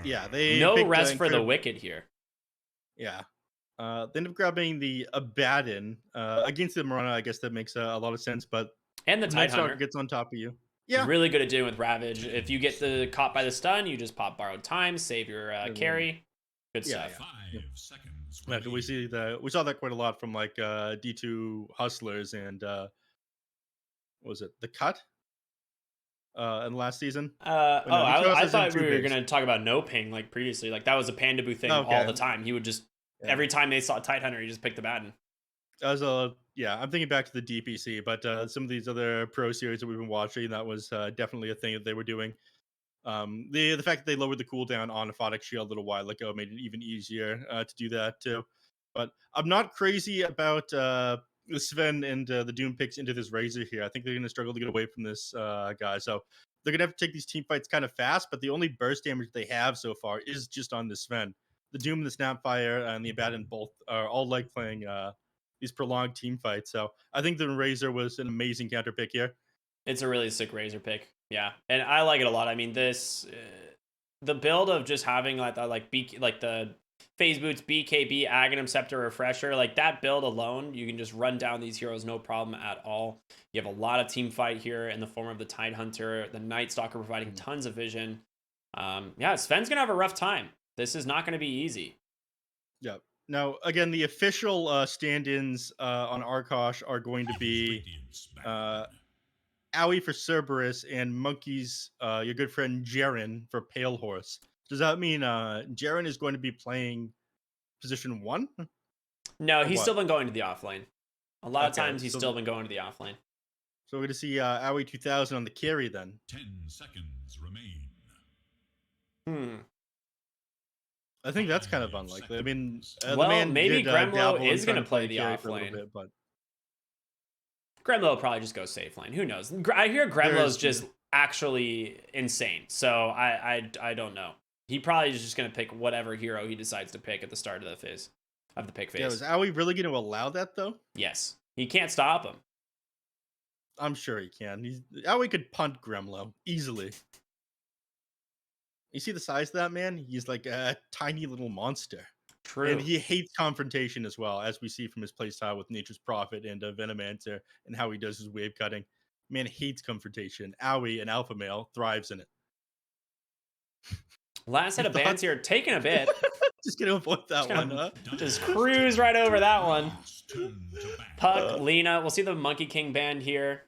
Yeah, they No picked rest for the wicked here. yeah. They end up grabbing the Abaddon against the Marana. I guess that makes a lot of sense, but And the the Night Stalker Tidehunter. gets on top of you. Yeah. Really good at doing with Ravage. If you get caught by the stun, you just pop borrowed time, save your And then- carry. Good yeah, stuff. yeah. Like, we saw that quite a lot from like D2 Hustlers and what was it, the Cut in last season? But no, D2 I Hustlers and thought we Two were Bigs. gonna talk about no ping like previously. Like that was a Pandaboo thing all Okay. the time. He would just Yeah. every time they saw a Tidehunter, he just picked the Batten. As a yeah, I'm thinking back to the DPC, but some of these other pro series that we've been watching, that was definitely a thing that they were doing. The fact that they lowered the cooldown on Aphotic Shield a little while ago made it even easier to do that too. But I'm not crazy about Sven and the Doom picks into this Razor here. I think they're going to struggle to get away from this guy. So they're going to have to take these team fights kind of fast, but the only burst damage they have so far is just on the Sven. The Doom and the Snapfire and the Abaddon both are all like playing these prolonged team fights. So I think the Razor was an amazing counter pick here. It's a really sick Razor pick. Yeah, and I like it a lot. I mean, the build of just having like the Phase Boots, BKB, Aghanim Scepter, Refresher, like that build alone, you can just run down these heroes no problem at all. You have a lot of team fight here in the form of the Tidehunter, the Night Stalker providing tons of vision. Yeah, Sven's gonna have a rough time. This is not gonna be easy. Yeah. Now, again, the official stand-ins on Arkosh are going to be Owie for Cerberus and Monkey's your good friend Jaren for Pale Horse. Does that mean Jaren is going to be playing position 1? No, Or he's what? still been going to the offlane. A lot of Okay, times he's so- still been going to the offlane. So we're going to see Owie 2000 on the carry then. 10 seconds remain. I think that's kind of unlikely. I mean, the Well, man maybe did, Gremlo dabble in is trying gonna to play the carry for a little offlane. bit, but Gremlo will probably just go safe lane. Who knows? I hear Gremlo's just actually insane. So I don't know. He probably is just gonna pick whatever hero he decides to pick at the start of the phase. Of the pick phase. yeah, is Owie really going to allow that though? Yes. He can't stop him. I'm sure he can. Owie could punt Gremlo easily. You see the size of that man? He's like a tiny little monster. True. And he hates confrontation as well, as we see from his playstyle with Nature's Prophet and Venomancer and how he does his wave cutting. Man hates confrontation. Owie, an alpha male, thrives in it. Last set of bans here, taking a bit. Just gonna avoid that one, huh? Just cruise right over that one. Puck, Lena. We'll see the Monkey King band here.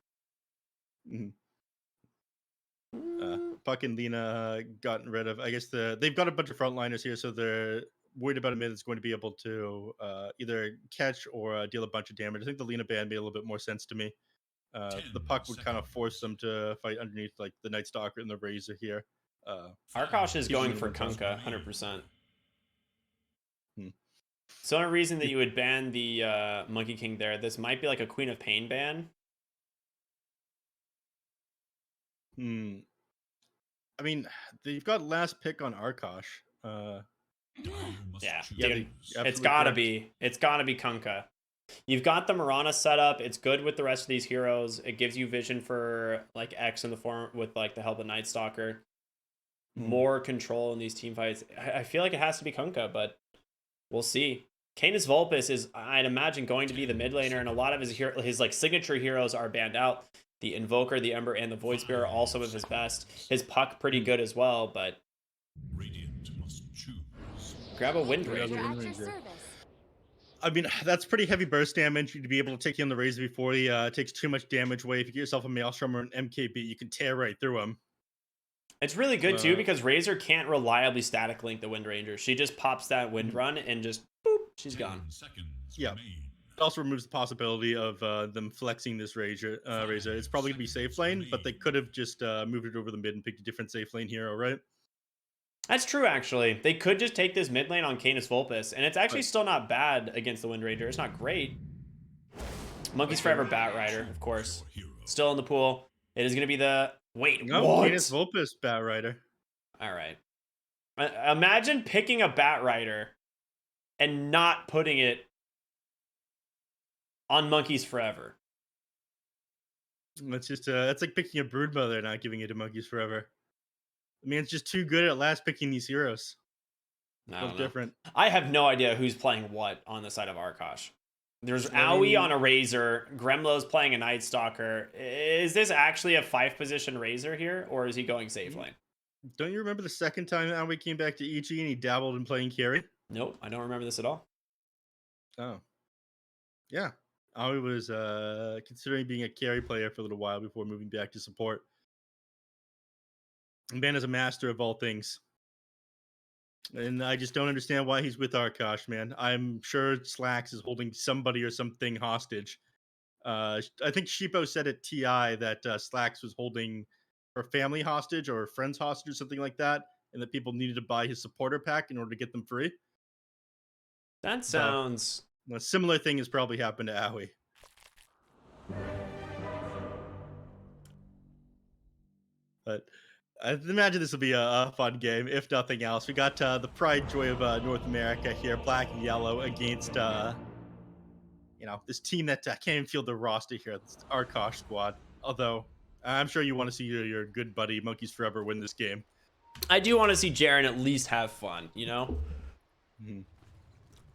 Puck and Lena gotten rid of. I guess they've got a bunch of frontliners here, so they're worried about a mid that's going to be able to either catch or deal a bunch of damage. I think the Lena band made a little bit more sense to me. The Puck would kind of force them to fight underneath like the Night Stalker and the Razor here. Arkosh is going for Kunkka, 100%. So the only reason that you would ban the Monkey King there, this might be like a Queen of Pain ban. I mean, they've got last pick on Arkosh. Yeah, dude, it's gotta be Kunkka. You've got the Marana setup. It's good with the rest of these heroes. It gives you vision for like X in the form with like the help of Night Stalker. More control in these team fights. I feel like it has to be Kunkka, but we'll see. Canis Vulpes is, I'd imagine, going to be the mid laner, and a lot of his like signature heroes are banned out. The Invoker, the Ember, and the Void Spear are also of his best. His Puck pretty good as well, but grab a Wind Ranger. I mean, that's pretty heavy burst damage to be able to take you on the Razor before he takes too much damage away. If you get yourself a Maelstrom or an MKB, you can tear right through him. It's really good too because Razor can't reliably static link the Wind Ranger. She just pops that Wind Run and just boop, she's gone. Yeah. It also removes the possibility of them flexing this Razor. It's probably going to be safe lane, but they could have just moved it over the mid and picked a different safe lane hero, right? That's true, actually. They could just take this mid lane on Canis Vulpes, and it's actually still not bad against the Wind Ranger. It's not great. Monkey's Forever Bat Rider, of course. Still in the pool. It is going to be the... Wait, no, what? Canis Vulpes Bat Rider. All right. Imagine picking a Bat Rider and not putting it on Monkeys Forever. That's just that's like picking a Broodmother and not giving it to Monkeys Forever. The man's just too good at last picking these heroes. I Feels don't know. different. I have no idea who's playing what on the side of Arkosh. There's I Aoi mean- on a Razor. Gremlo's playing a Night Stalker. Is this actually a 5-position Razor here, or is he going safe lane? Don't you remember the second time Aoi came back to EG and he dabbled in playing carry? Nope, I don't remember this at all. Oh. Yeah. Aoi was considering being a carry player for a little while before moving back to support. And man is a master of all things. And I just don't understand why he's with Arkosh, man. I'm sure Slacks is holding somebody or something hostage. I think Shippo said at TI that Slacks was holding her family hostage or friends hostage or something like that, and that people needed to buy his supporter pack in order to get them free. That sounds... A similar thing has probably happened to Aoi. But I imagine this will be a fun game, if nothing else. We got the pride joy of North America here, black and yellow, against this team that can't even field the roster here. It's the Arkosh squad. Although I'm sure you want to see your good buddy Monkeys Forever win this game. I do want to see Jaren at least have fun, you know?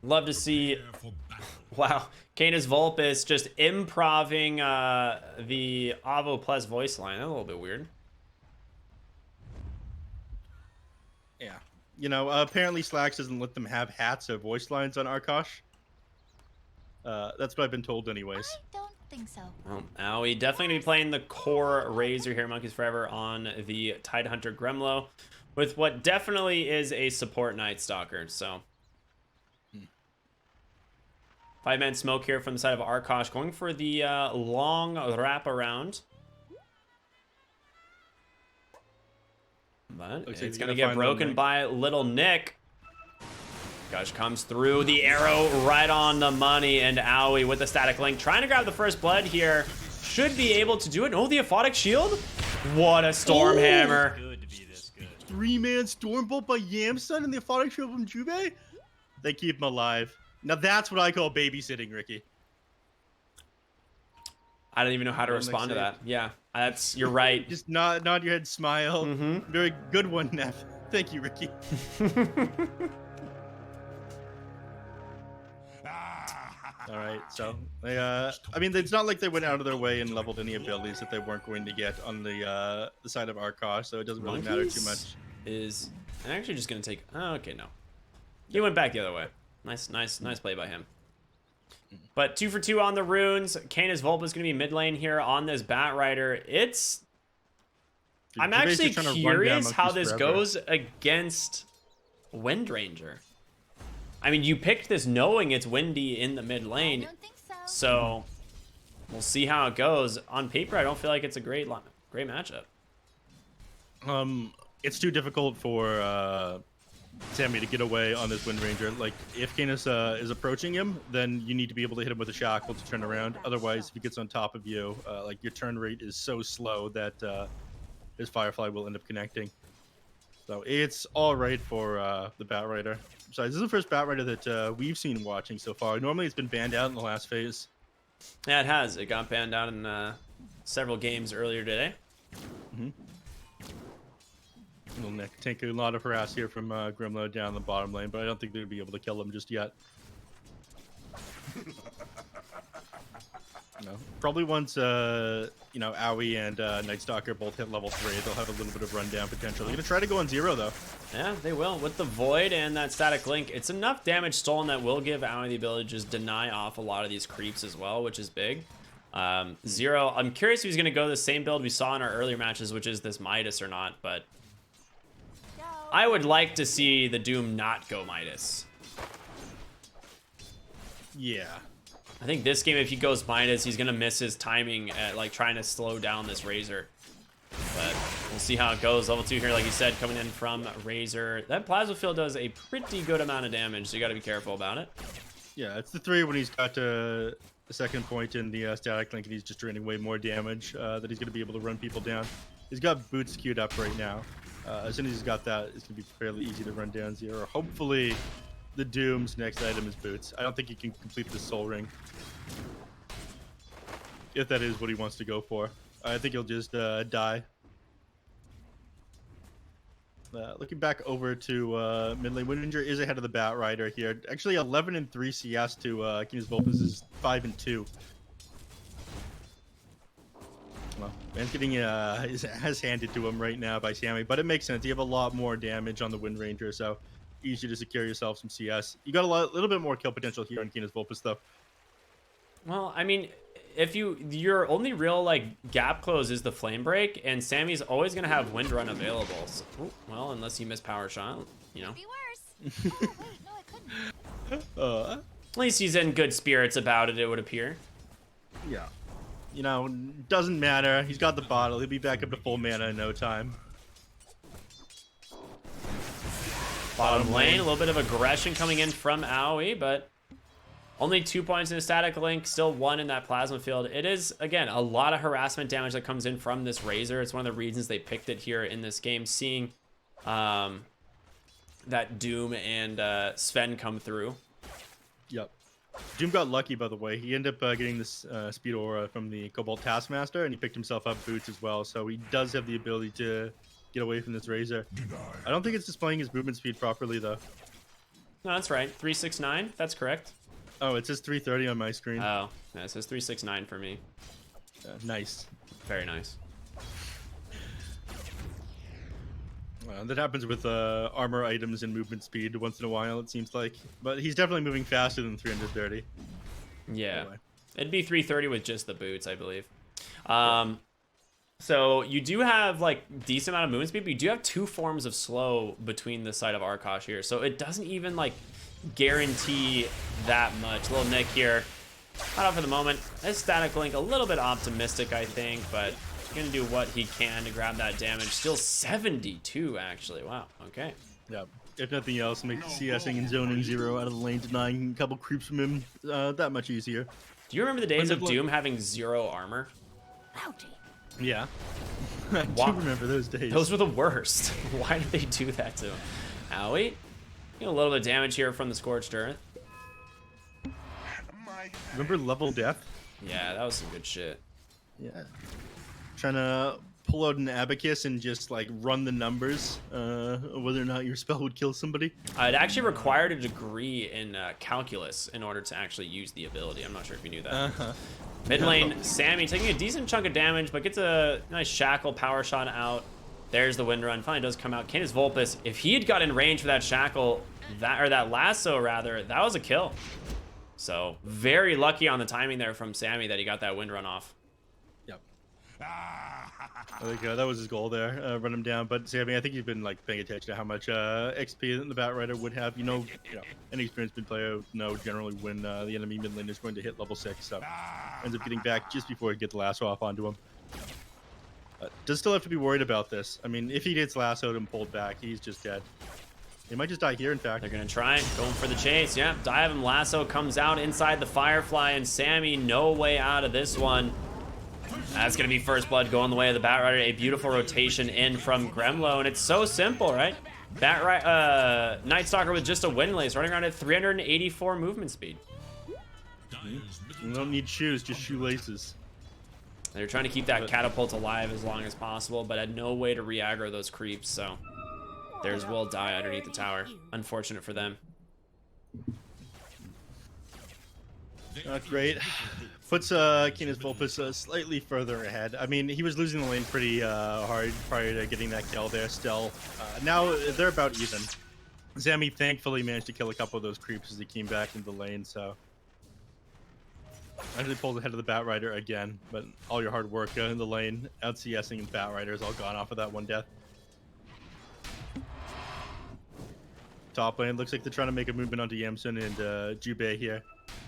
Love to see... Prepare for battle. Wow, Canis Vulpes just improving the Avo Plus voice line. That's a little bit weird. Yeah. Apparently Slacks doesn't let them have hats or voice lines on Arkosh. That's what I've been told anyways. I don't think so. Well, Aoi definitely going to be playing the core Razor here, Monkeys Forever, on the Tidehunter Gremlo, with what definitely is a support Night Stalker, so... 5-man smoke here from the side of Arkosh, going for the long wraparound. But Looks like it's they're going to gonna get find broken Nick. by Little Nick. Gush comes through, the arrow right on the money, and Aoi with the static link, trying to grab the first blood here. Should be able to do it. Oh, the aphotic shield. What a storm hammer. Good to be this good. 3-man Stormbolt by Yamsun and the Aphotic Shield from Jube? They keep him alive. Now that's what I call babysitting, Ricky. I don't even know how to Don't make respond to sense. that. Yeah, you're right. Just nod your head, smile. Very good one, neph. Thank you, Ricky. All right, so it's not like they went out of their way and leveled any abilities that they weren't going to get on the side of Arkosh, so it doesn't really matter too much. Is actually just gonna take. Oh, okay, no. He went back the other way. Nice play by him. But 2 for 2 on the runes. Canis Vulpes gonna be mid lane here on this Bat Rider. I'm Juve's actually just trying to run down curious how Monkeys this forever. goes against Wind Ranger. I mean, you picked this knowing it's windy in the mid I lane, don't think so. so we'll see how it goes. On paper, I don't feel like it's a great matchup. It's too difficult for Sammy to get away on this Wind Ranger. Like, if Canis is approaching him, then you need to be able to hit him with a shackle to turn around. Otherwise, if he gets on top of you, like, your turn rate is so slow that his Firefly will end up connecting. So it's all right for the Bat Rider. Besides, this is the first Bat Rider that we've seen watching so far. Normally, it's been banned out in the last phase. Yeah, it has. It got banned out in several games earlier today. Little Nick taking a lot of harass here from Grimlow down the bottom lane, but I don't think they'll be able to kill him just yet. No, probably once Aoi and Night Stalker both hit level 3, they'll have a little bit of rundown potential. They're gonna try to go on 0 though. Yeah, they will. With the Void and that static link, it's enough damage stolen that will give Aoi the ability to just deny off a lot of these creeps as well, which is big. Zero, I'm curious if he's going to go the same build we saw in our earlier matches, which is this Midas or not, but I would like to see the Doom not go Midas. Yeah. I think this game, if he goes Midas, he's going to miss his timing at like trying to slow down this Razor. But we'll see how it goes. Level 2 here, like you said, coming in from Razor. That Plasma Field does a pretty good amount of damage, so you got to be careful about it. Yeah, it's the 3 when he's got the second point in the static link and he's just draining way more damage that he's going to be able to run people down. He's got boots queued up right now. As soon as he's got that, it's going to be fairly easy to run down 0. Hopefully, the Doom's next item is boots. I don't think he can complete the Soul Ring. If that is what he wants to go for. I think he'll just die. Looking back over to mid lane, Windinger is ahead of the Batrider here. Actually, 11 and 3 CS to Keen's Vulpes is 5 and 2. Well, man's getting has handed to him right now by Sammy, but it makes sense. You have a lot more damage on the Wind Ranger, so easy to secure yourself some CS. You got a little bit more kill potential here on Keen's Vulpes, though. Well, I mean, if your only real like gap close is the flame break, and Sammy's always gonna have wind run available. So, well, unless you miss power shot, you know. Be worse. Oh, wait, no, I couldn't. At least he's in good spirits about it, it would appear. Yeah. You know, doesn't matter. He's got the bottle. He'll be back up to full mana in no time. Bottom lane, a little bit of aggression coming in from Aoi, but only 2 points in a static link, still 1 in that plasma field. It is, again, a lot of harassment damage that comes in from this Razor. It's one of the reasons they picked it here in this game, seeing that Doom and Sven come through. Yep. Doom got lucky, by the way. He ended up getting this speed aura from the Cobalt Taskmaster, and he picked himself up boots as well, so he does have the ability to get away from this Razor. I don't think it's displaying his movement speed properly, though. No, that's right. 369, that's correct. Oh, it says 330 on my screen. Oh, yeah, it says 369 for me. Nice. Very nice. That happens with armor items and movement speed once in a while, it seems like. But he's definitely moving faster than 330. Yeah. Anyway. It'd be 330 with just the boots, I believe. So you do have like decent amount of movement speed, but you do have 2 forms of slow between the side of Arkosh here. So it doesn't even like guarantee that much. Little Nick here. Not out for the moment. This static link a little bit optimistic, I think, but gonna do what he can to grab that damage. Still 72 actually. Wow. Okay. Yeah. If nothing else, make CSing and zoning 0 out of the lane, denying a couple creeps from him that much easier. Do you remember the days of Doom having 0 armor? Ouchie. Yeah. I do Wow. remember those days. Those were the worst. Why did they do that to him? Owie. Get a little bit of damage here from the Scorched Earth. Remember Level Death? Yeah, that was some good shit. Yeah. Trying to pull out an abacus and just like run the numbers, whether or not your spell would kill somebody. It actually required a degree in calculus in order to actually use the ability. I'm not sure if you knew that. Mid lane, Sammy taking a decent chunk of damage, but gets a nice shackle power shot out. There's the wind run. Finally does come out. Canis Vulpes, if he had got in range for that shackle, that lasso rather, that was a kill. So very lucky on the timing there from Sammy that he got that wind run off. Yep. There you go. That was his goal there. Run him down. But Sammy, I think you've been like paying attention to how much XP the Batrider would have. You know, any experienced mid player know generally when the enemy mid lane is going to hit level 6. So ends up getting back just before he get the lasso off onto him. Does still have to be worried about this. I mean, if he gets lassoed and pulled back, he's just dead. He might just die here, in fact. They're going to try going for the chase. Yeah, dive him. Lasso comes out inside the Firefly, and Sammy, no way out of this one. That's going to be first blood going the way of the Batrider. A beautiful rotation in from Gremlo, and it's so simple, right? Night Stalker with just a windlace, running around at 384 movement speed. You don't need shoes, just shoelaces. They're trying to keep that catapult alive as long as possible, but had no way to re-aggro those creeps, so theirs will die underneath the tower. Unfortunate for them. Not great. Puts Canis Vulpes slightly further ahead. I mean, he was losing the lane pretty hard prior to getting that kill there still. Now they're about even. Sammy thankfully managed to kill a couple of those creeps as he came back into the lane, so actually pulls ahead of the Batrider again, but all your hard work in the lane, out CSing and Batrider is all gone off of that one death. Top lane, looks like they're trying to make a movement onto Yamsun and Jubei here.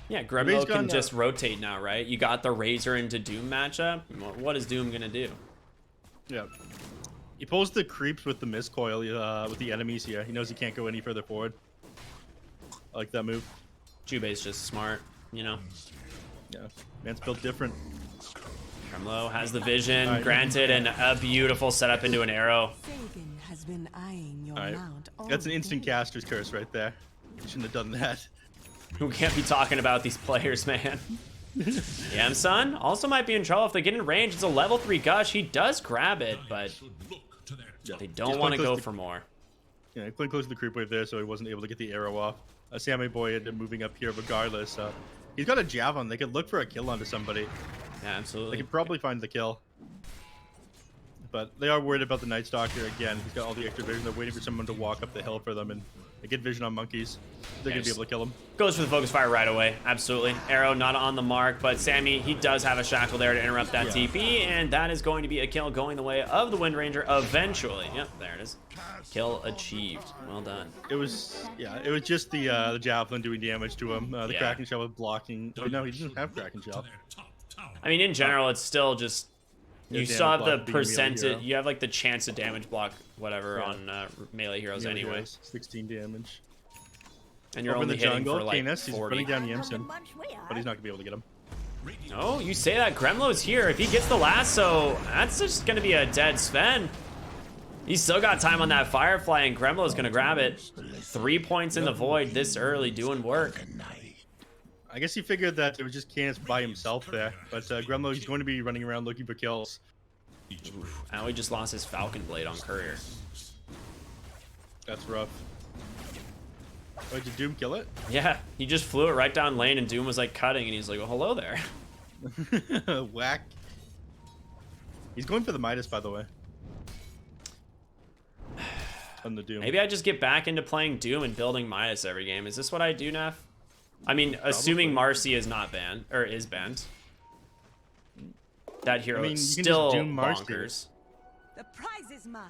Yeah, Gremlo can just rotate now, right? You got the Razor into Doom matchup. What is Doom gonna do? Yeah. He pulls the creeps with the miscoil with the enemies here. He knows he can't go any further forward. I like that move. Jubei's just smart, you know? Yeah, man's built different. Gremlo has the vision, granted, and a beautiful setup into an arrow. Sagan has been eyeing your Alright, mount all that's an instant day. caster's curse right there. You shouldn't have done that. We can't be talking about these players, man. Yamsun also might be in trouble if they get in range. It's a level 3 gush. He does grab it, but they don't want to go for more. Yeah, clean close to the creep wave there, so he wasn't able to get the arrow off. Sammy Boy ended up moving up here regardless. He's got a javelin. They could look for a kill onto somebody. Yeah, absolutely. They could probably find the kill. But they are worried about the Night Stalker again. He's got all the extra vision. They're waiting for someone to walk up the hill for them, and they get vision on monkeys. They're going to be able to kill him. Goes for the focus fire right away. Absolutely. Arrow not on the mark, but Sammy, he does have a shackle there to interrupt that TP, and that is going to be a kill going the way of the Wind Ranger eventually. Yep, there it is. Kill achieved. Well done. It was just the javelin doing damage to him. The Kraken Shell was blocking. Oh, no, he doesn't have Kraken Shell. I mean, in general, it's still just... You saw the percentage. You have like the chance to damage block whatever on melee heroes anyway. 16 damage. And you're only hitting for like Canis, 40. he's running down Yamsen, but he's not gonna be able to get him. Oh, you say that. Gremlo's here. If he gets the lasso, that's just gonna be a dead Sven. He's still got time on that Firefly, and Gremlo's gonna grab it. 3 points in the void this early, doing work. I guess he figured that it was just Canis by himself there, but Gremlo, he's going to be running around looking for kills. Now he just lost his Falcon Blade on Courier. That's rough. Wait, did Doom kill it? Yeah, he just flew it right down lane, and Doom was like cutting, and he's like, well, hello there. Whack. He's going for the Midas, by the way. On the Doom. Maybe I just get back into playing Doom and building Midas every game. Is this what I do, Neph? I mean, assuming Marcy is not banned, or is banned. That hero is still bonkers. The prize is mine.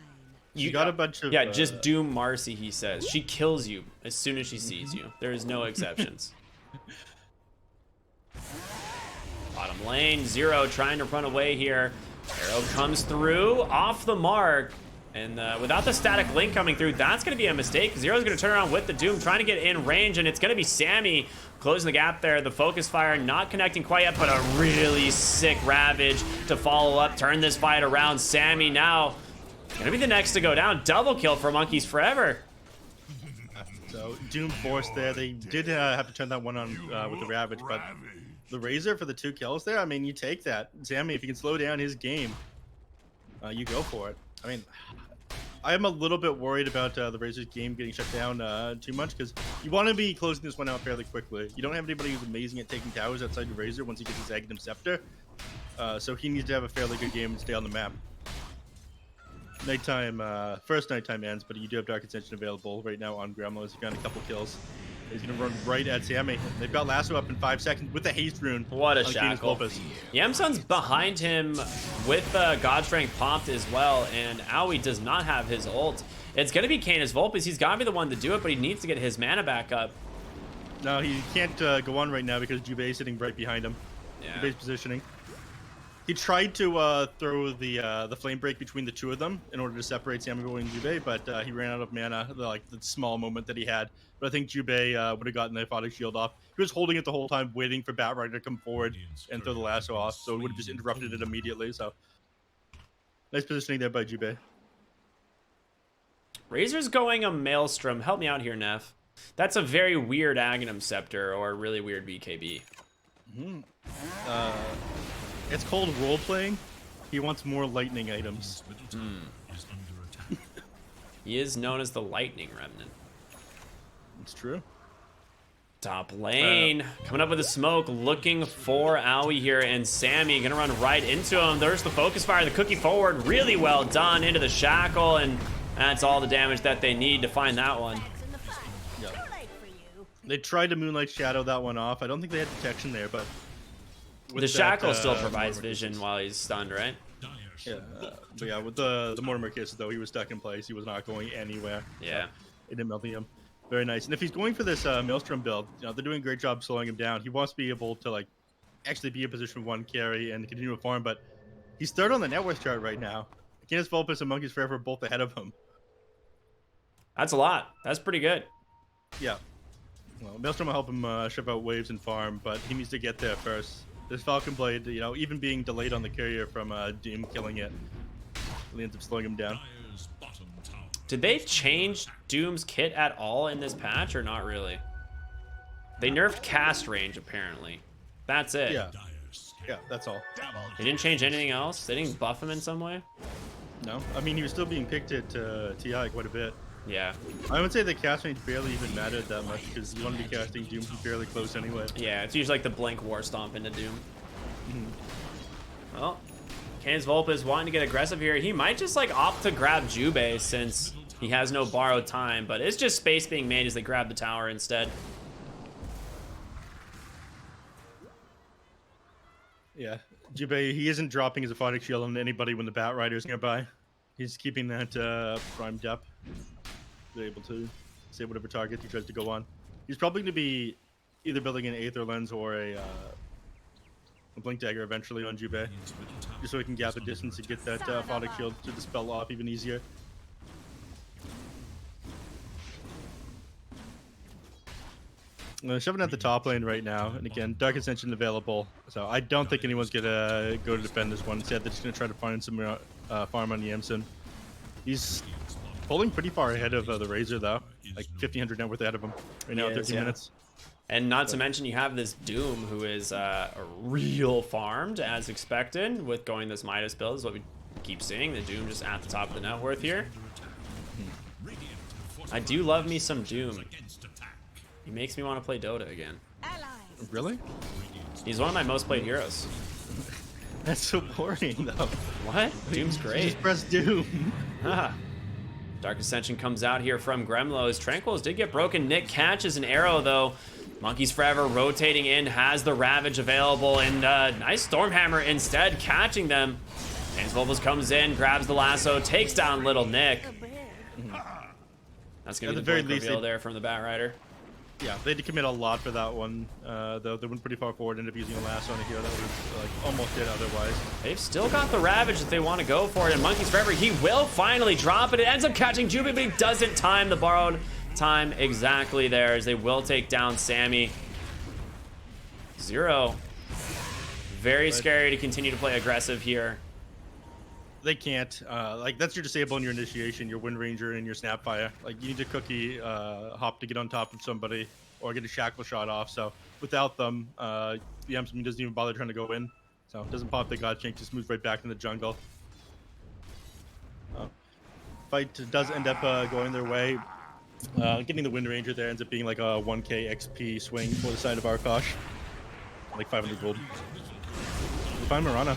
You got a bunch of... Yeah, just Doom Marcy, he says. She kills you as soon as she sees you. There is no exceptions. Bottom lane, Zero trying to run away here. Arrow comes through, off the mark. And without the static link coming through, that's going to be a mistake. Zero's going to turn around with the Doom, trying to get in range, and it's going to be Sammy closing the gap there. The focus fire not connecting quite yet, but a really sick Ravage to follow up, turn this fight around. Sammy now going to be the next to go down. Double kill for Monkeys Forever. So Doom forced there. They did have to turn that one on with the Ravage, but the Razor for the 2 kills there, I mean, you take that. Sammy, if you can slow down his game, you go for it. I mean, I am a little bit worried about the Razor's game getting shut down too much, because you want to be closing this one out fairly quickly. You don't have anybody who's amazing at taking towers outside the Razor once he gets his Aghanim Scepter, so he needs to have a fairly good game and stay on the map. Nighttime, first nighttime ends, but you do have Dark Ascension available right now on Gremlo. He's got a couple kills. He's going to run right at Sammy. They've got Lasso up in 5 seconds with the haste rune. What a shackle. Yamsun's behind him with God Strength popped as well, and Aoi does not have his ult. It's going to be Canis Vulpes. He's got to be the one to do it, but he needs to get his mana back up. No, he can't go on right now because Jubei is sitting right behind him. Yeah. Jubei's positioning. He tried to throw the flame break between the two of them in order to separate Sammy Boy and Jubei, but he ran out of mana, the small moment that he had. But I think Jubei would have gotten the Aphotic Shield off. He was holding it the whole time, waiting for Batrider to come forward and throw the lasso off, so it would have just interrupted it immediately. So nice positioning there by Jubei. Razor's going a Maelstrom. Help me out here, Neph. That's a very weird Aghanim Scepter or a really weird BKB. It's called role-playing. He wants more lightning items. He is known as the Lightning Remnant. It's true. Top lane, coming up with a smoke, looking for Aoi here, and Sammy gonna run right into him. There's the focus fire, the cookie forward, really well done into the shackle, and that's all the damage that they need to find that one. Yep. They tried to Moonlight Shadow that one off. I don't think they had protection there, but the shackle still provides vision while he's stunned, right? Yeah, but yeah, with the Mortimer Kisses though, he was stuck in place. He was not going anywhere. Yeah, it didn't melt him. Very nice. And if he's going for this Maelstrom build, they're doing a great job slowing him down. He wants to be able to actually be a position 1 carry and continue to farm, but he's third on the net worth chart right now. Canis Vulpes and Monkeys Forever are both ahead of him. That's a lot. That's pretty good. Yeah. Well, Maelstrom will help him shove out waves and farm, but he needs to get there first. This Falcon Blade, even being delayed on the carrier from Doom killing it, really ends up slowing him down. Did they change Doom's kit at all in this patch, or not really? They nerfed cast range, apparently. That's it. Yeah, that's all. They didn't change anything else? They didn't buff him in some way? No. I mean, he was still being picked at TI quite a bit. Yeah. I would say the cast range barely even mattered that much because you want to be casting Doom from fairly close anyway. Yeah, it's usually like the blink war stomp into Doom. Well, Canis Vulpes wanting to get aggressive here. He might just like opt to grab Jubei since he has no borrowed time, but it's just space being made as they grab the tower instead. Yeah, Jubei, he isn't dropping his Aphotic Shield on anybody when the Bat Rider's nearby. He's keeping that primed up. They're able to save whatever target he tries to go on. He's probably going to be either building an Aether Lens or a Blink Dagger eventually on Jubei, just so he can gap the distance and get that Aphotic Shield to dispel off even easier. Shoving at the top lane right now, and again, Dark Ascension available, so I don't think anyone's gonna go to defend this one. Instead, they're just gonna try to find some farm on Yamsun. He's pulling pretty far ahead of the Razor though, like 1,500 net worth ahead of him right now, 13 minutes. And not to mention you have this Doom who is real farmed as expected with going this Midas build is what we keep seeing. The Doom just at the top of the net worth here. I do love me some Doom. He makes me want to play Dota again. Really? He's one of my most played heroes. That's so boring though. What? Doom's great. Just press Doom. Dark Ascension comes out here from Gremlos. Tranquils did get broken. Nick catches an arrow though. Monkeys Forever rotating in, has the Ravage available, and nice Stormhammer instead catching them. Canis Vulpes comes in, grabs the lasso, takes down Little Nick. That's gonna be the very reveal there from the Bat Rider. Yeah, they had to commit a lot for that one, though. They went pretty far forward, ended up using a lasso on a hero that was like almost dead otherwise. They've still got the Ravage if they want to go for it, and Monkeys Forever, he will finally drop it. It ends up catching Jubei, but he doesn't time the borrowed time exactly there, as they will take down Sammy. Zero. Very scary to continue to play aggressive here. They can't. Like, that's your disable and your initiation, your Wind Ranger and your Snapfire. Like, you need to cookie hop to get on top of somebody or get a shackle shot off. So without them, the Yamsun doesn't even bother trying to go in. So it doesn't pop the God Shank, just moves right back in the jungle. Fight does end up going their way. Getting the Wind Ranger there ends up being like a 1k XP swing for the side of Arkosh. Like 500 gold. We find Mirana.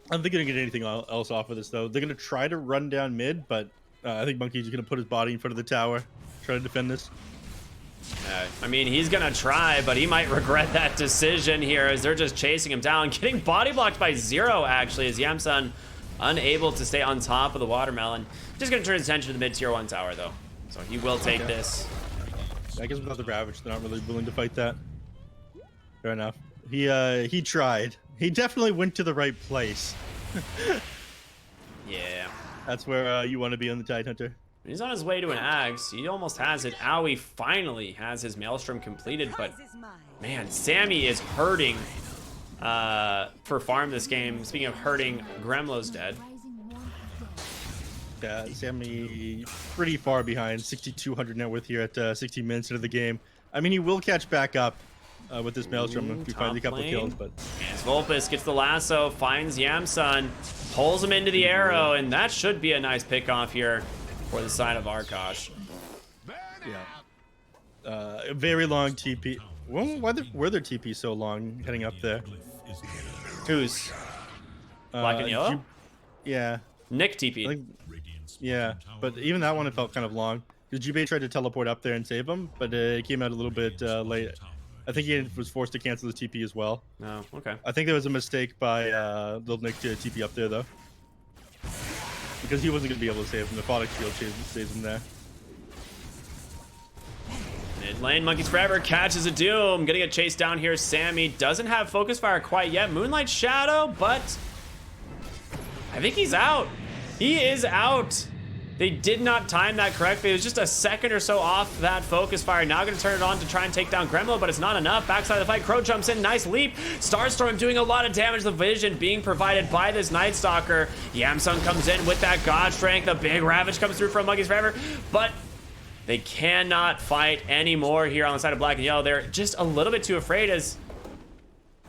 I don't think they're gonna get anything else off of this though. They're gonna try to run down mid, but I think Monkey's gonna put his body in front of the tower, try to defend this. I mean, he's gonna try, but he might regret that decision here as they're just chasing him down, getting body blocked by Zero actually, as Yamsun unable to stay on top of the watermelon. Just gonna turn his attention to the mid tier 1 tower though, so he will take this. I guess without the Ravage, they're not really willing to fight that. Fair enough. He tried. He definitely went to the right place. Yeah. That's where you want to be on the Tidehunter. He's on his way to an Axe. He almost has it. Owie finally has his Maelstrom completed, but man, Sammy is hurting for farm this game. Speaking of hurting, Gremlo's dead. Yeah, Sammy pretty far behind, 6,200 net worth here at 16 minutes into the game. I mean, he will catch back up with this Maelstrom if we find a couple of kills, but Canis Vulpes gets the lasso, finds Yamsun, pulls him into the arrow, and that should be a nice pick off here for the side of Arkosh. Yeah. A very long TP. Well, why were their TP so long heading up there? Who's? Black and yellow? Yeah. Nick TP. Like, yeah, but even that one it felt kind of long. Because Jubei tried to teleport up there and save him, but it came out a little bit late. I think he was forced to cancel his TP as well. Oh, okay. I think there was a mistake by Little Nick to TP up there, though. Because he wasn't going to be able to save him. The Aphotic Shield saves him there. Mid lane, Monkeys Forever catches a Doom. Gonna get chased down here. Sammy doesn't have Focus Fire quite yet. Moonlight Shadow, but I think he's out. He is out. They did not time that correctly. It was just a second or so off that Focus Fire. Now going to turn it on to try and take down Gremlo, but it's not enough. Backside of the fight, Crow jumps in. Nice leap. Starstorm doing a lot of damage. The vision being provided by this Night Stalker. Yamsun comes in with that God Strength. A big Ravage comes through from Monkeys Forever, but they cannot fight anymore here on the side of Black and Yellow. They're just a little bit too afraid as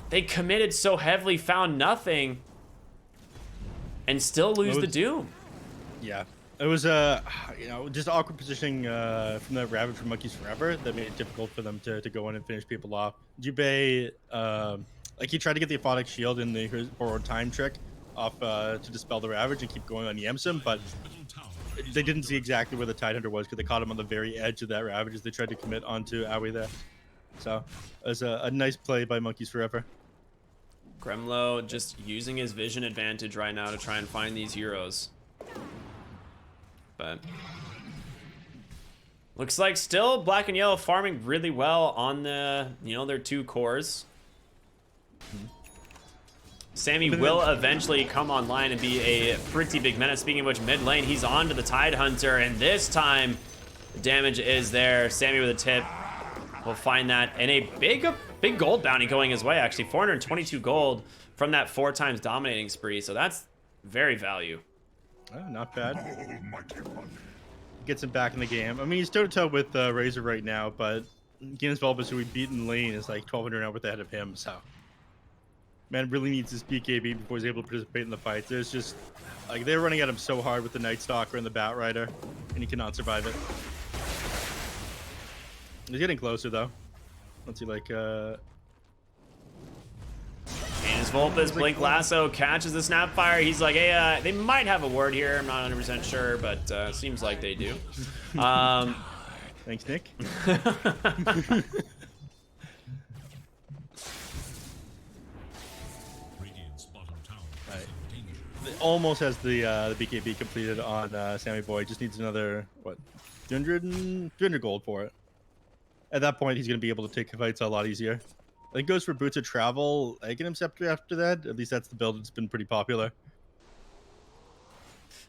they committed so heavily, found nothing. and still lose the Doom. Yeah. It was just awkward positioning from the Ravage from Monkeys Forever that made it difficult for them to go in and finish people off. Jubei, like he tried to get the Aphotic Shield in the forward time trick off to dispel the Ravage and keep going on Yamsum, but they didn't see exactly where the Tidehunter was because they caught him on the very edge of that Ravage as they tried to commit onto Aoi there. So it was a nice play by Monkeys Forever. Gremlo just using his vision advantage right now to try and find these heroes. But looks like still Black and Yellow farming really well on the, their 2 cores. Sammy will eventually come online and be a pretty big menace. Speaking of which, mid lane, he's on to the Tidehunter, and this time the damage is there. Sammy with a tip will find that, and a big gold bounty going his way, actually. 422 gold from that 4 times dominating spree, so that's very value. Oh, not bad. Gets him back in the game. I mean, he's toe-to-toe with Razor right now, but Guinness Vulpus, who we beat in lane, is like 1,200 now with ahead of him, so... Man really needs his BKB before he's able to participate in the fight. There's just... Like, they're running at him so hard with the Night Stalker and the Bat Rider, and he cannot survive it. He's getting closer, though. Let's see, like, And his Vulpus, Blink Lasso, catches the Snapfire. He's like, hey, they might have a word here. I'm not 100% sure, but seems like they do. Thanks, Nick. Almost has the BKB completed on Sammy Boy. Just needs another, what, 200 gold for it. At that point, he's going to be able to take fights a lot easier. I think goes for Boots of Travel, Aghanim Scepter after that. At least that's the build that's been pretty popular.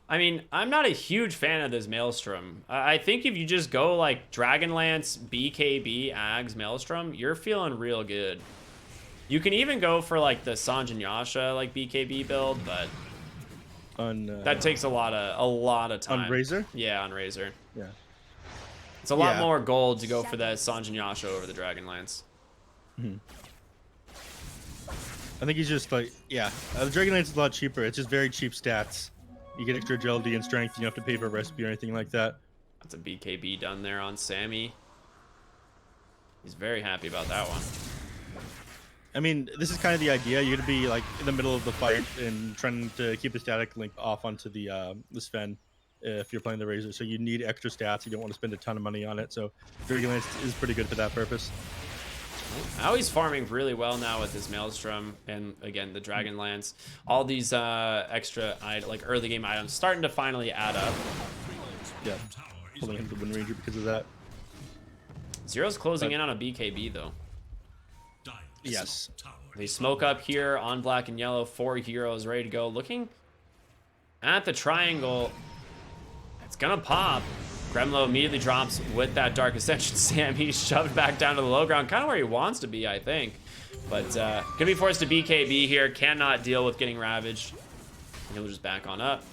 I mean, I'm not a huge fan of this Maelstrom. I think if you just go like Dragonlance, BKB, Ags, Maelstrom, you're feeling real good. You can even go for like the Sanjin Yasha like BKB build, but that takes a lot of time. On Razor? Yeah, on Razor. Yeah. It's a lot more gold to go for that Sanjin Yasha over the Dragonlance. I think he's just like, the Dragonlance is a lot cheaper. It's just very cheap stats. You get extra agility and strength. You don't have to pay for a recipe or anything like that. That's a BKB done there on Sammy. He's very happy about that one. I mean, this is kind of the idea. You're going to be like in the middle of the fight and trying to keep the static link off onto the Sven if you're playing the Razor. So you need extra stats. You don't want to spend a ton of money on it. So Dragonlance is pretty good for that purpose. Aoi's farming really well now with his Maelstrom and again the Dragonlance. All these extra like early game items starting to finally add up. Yeah, pulling into the Wind Ranger because of that. Zero's closing in on a BKB though. Yes. They smoke up here on Black and Yellow. 4 heroes ready to go. Looking at the triangle. It's gonna pop. Gremlo immediately drops with that Dark Ascension Sam. He's shoved back down to the low ground, kind of where he wants to be, I think. But gonna be forced to BKB here. Cannot deal with getting ravaged. And he'll just back on up.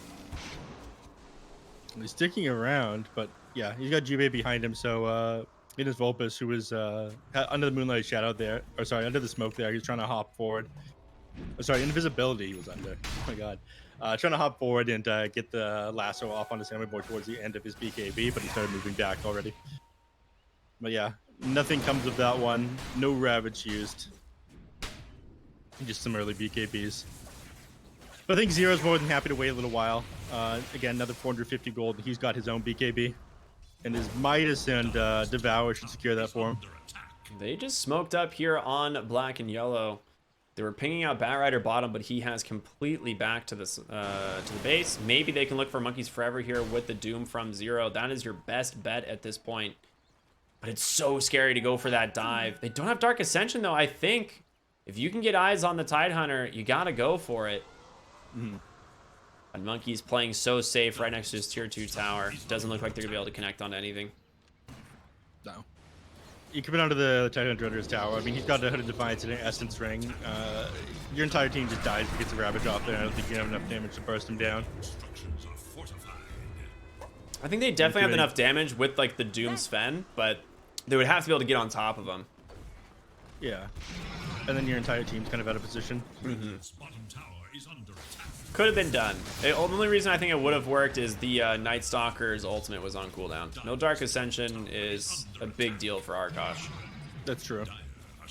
He's sticking around, but yeah, he's got Jubei behind him. So in his Vulpus, who was under the Moonlight Shadow there, or sorry, under the smoke there, he was trying to hop forward. Oh, sorry, invisibility he was under. Oh my god. Trying to hop forward and get the lasso off on the Sammy Boy towards the end of his BKB, but he started moving back already. But yeah, nothing comes of that one. No Ravage used. Just some early BKBs. But I think Zero's more than happy to wait a little while. Again, another 450 gold. He's got his own BKB. And his Midas and Devour should secure that for him. They just smoked up here on Black and Yellow. They were pinging out Batrider bottom, but he has completely back to the base. Maybe they can look for Monkeys Forever here with the Doom from Zero. That is your best bet at this point. But it's so scary to go for that dive. They don't have Dark Ascension, though. I think if you can get eyes on the Tidehunter, you got to go for it. And Monkey's playing so safe right next to his tier 2 tower. Doesn't look like they're going to be able to connect onto anything. No. You come onto the Tidehunter under his tower. I mean, he's got a Hooded Defiance and an Essence Ring. Your entire team just dies if he gets a Ravage off there. I don't think you have enough damage to burst him down. I think they definitely have enough damage with like the Doom Sven, but they would have to be able to get on top of him. Yeah. And then your entire team's kind of out of position. Could have been done. The only reason I think it would have worked is the Night Stalker's ultimate was on cooldown. No Dark Ascension is a big deal for Arkosh. That's true.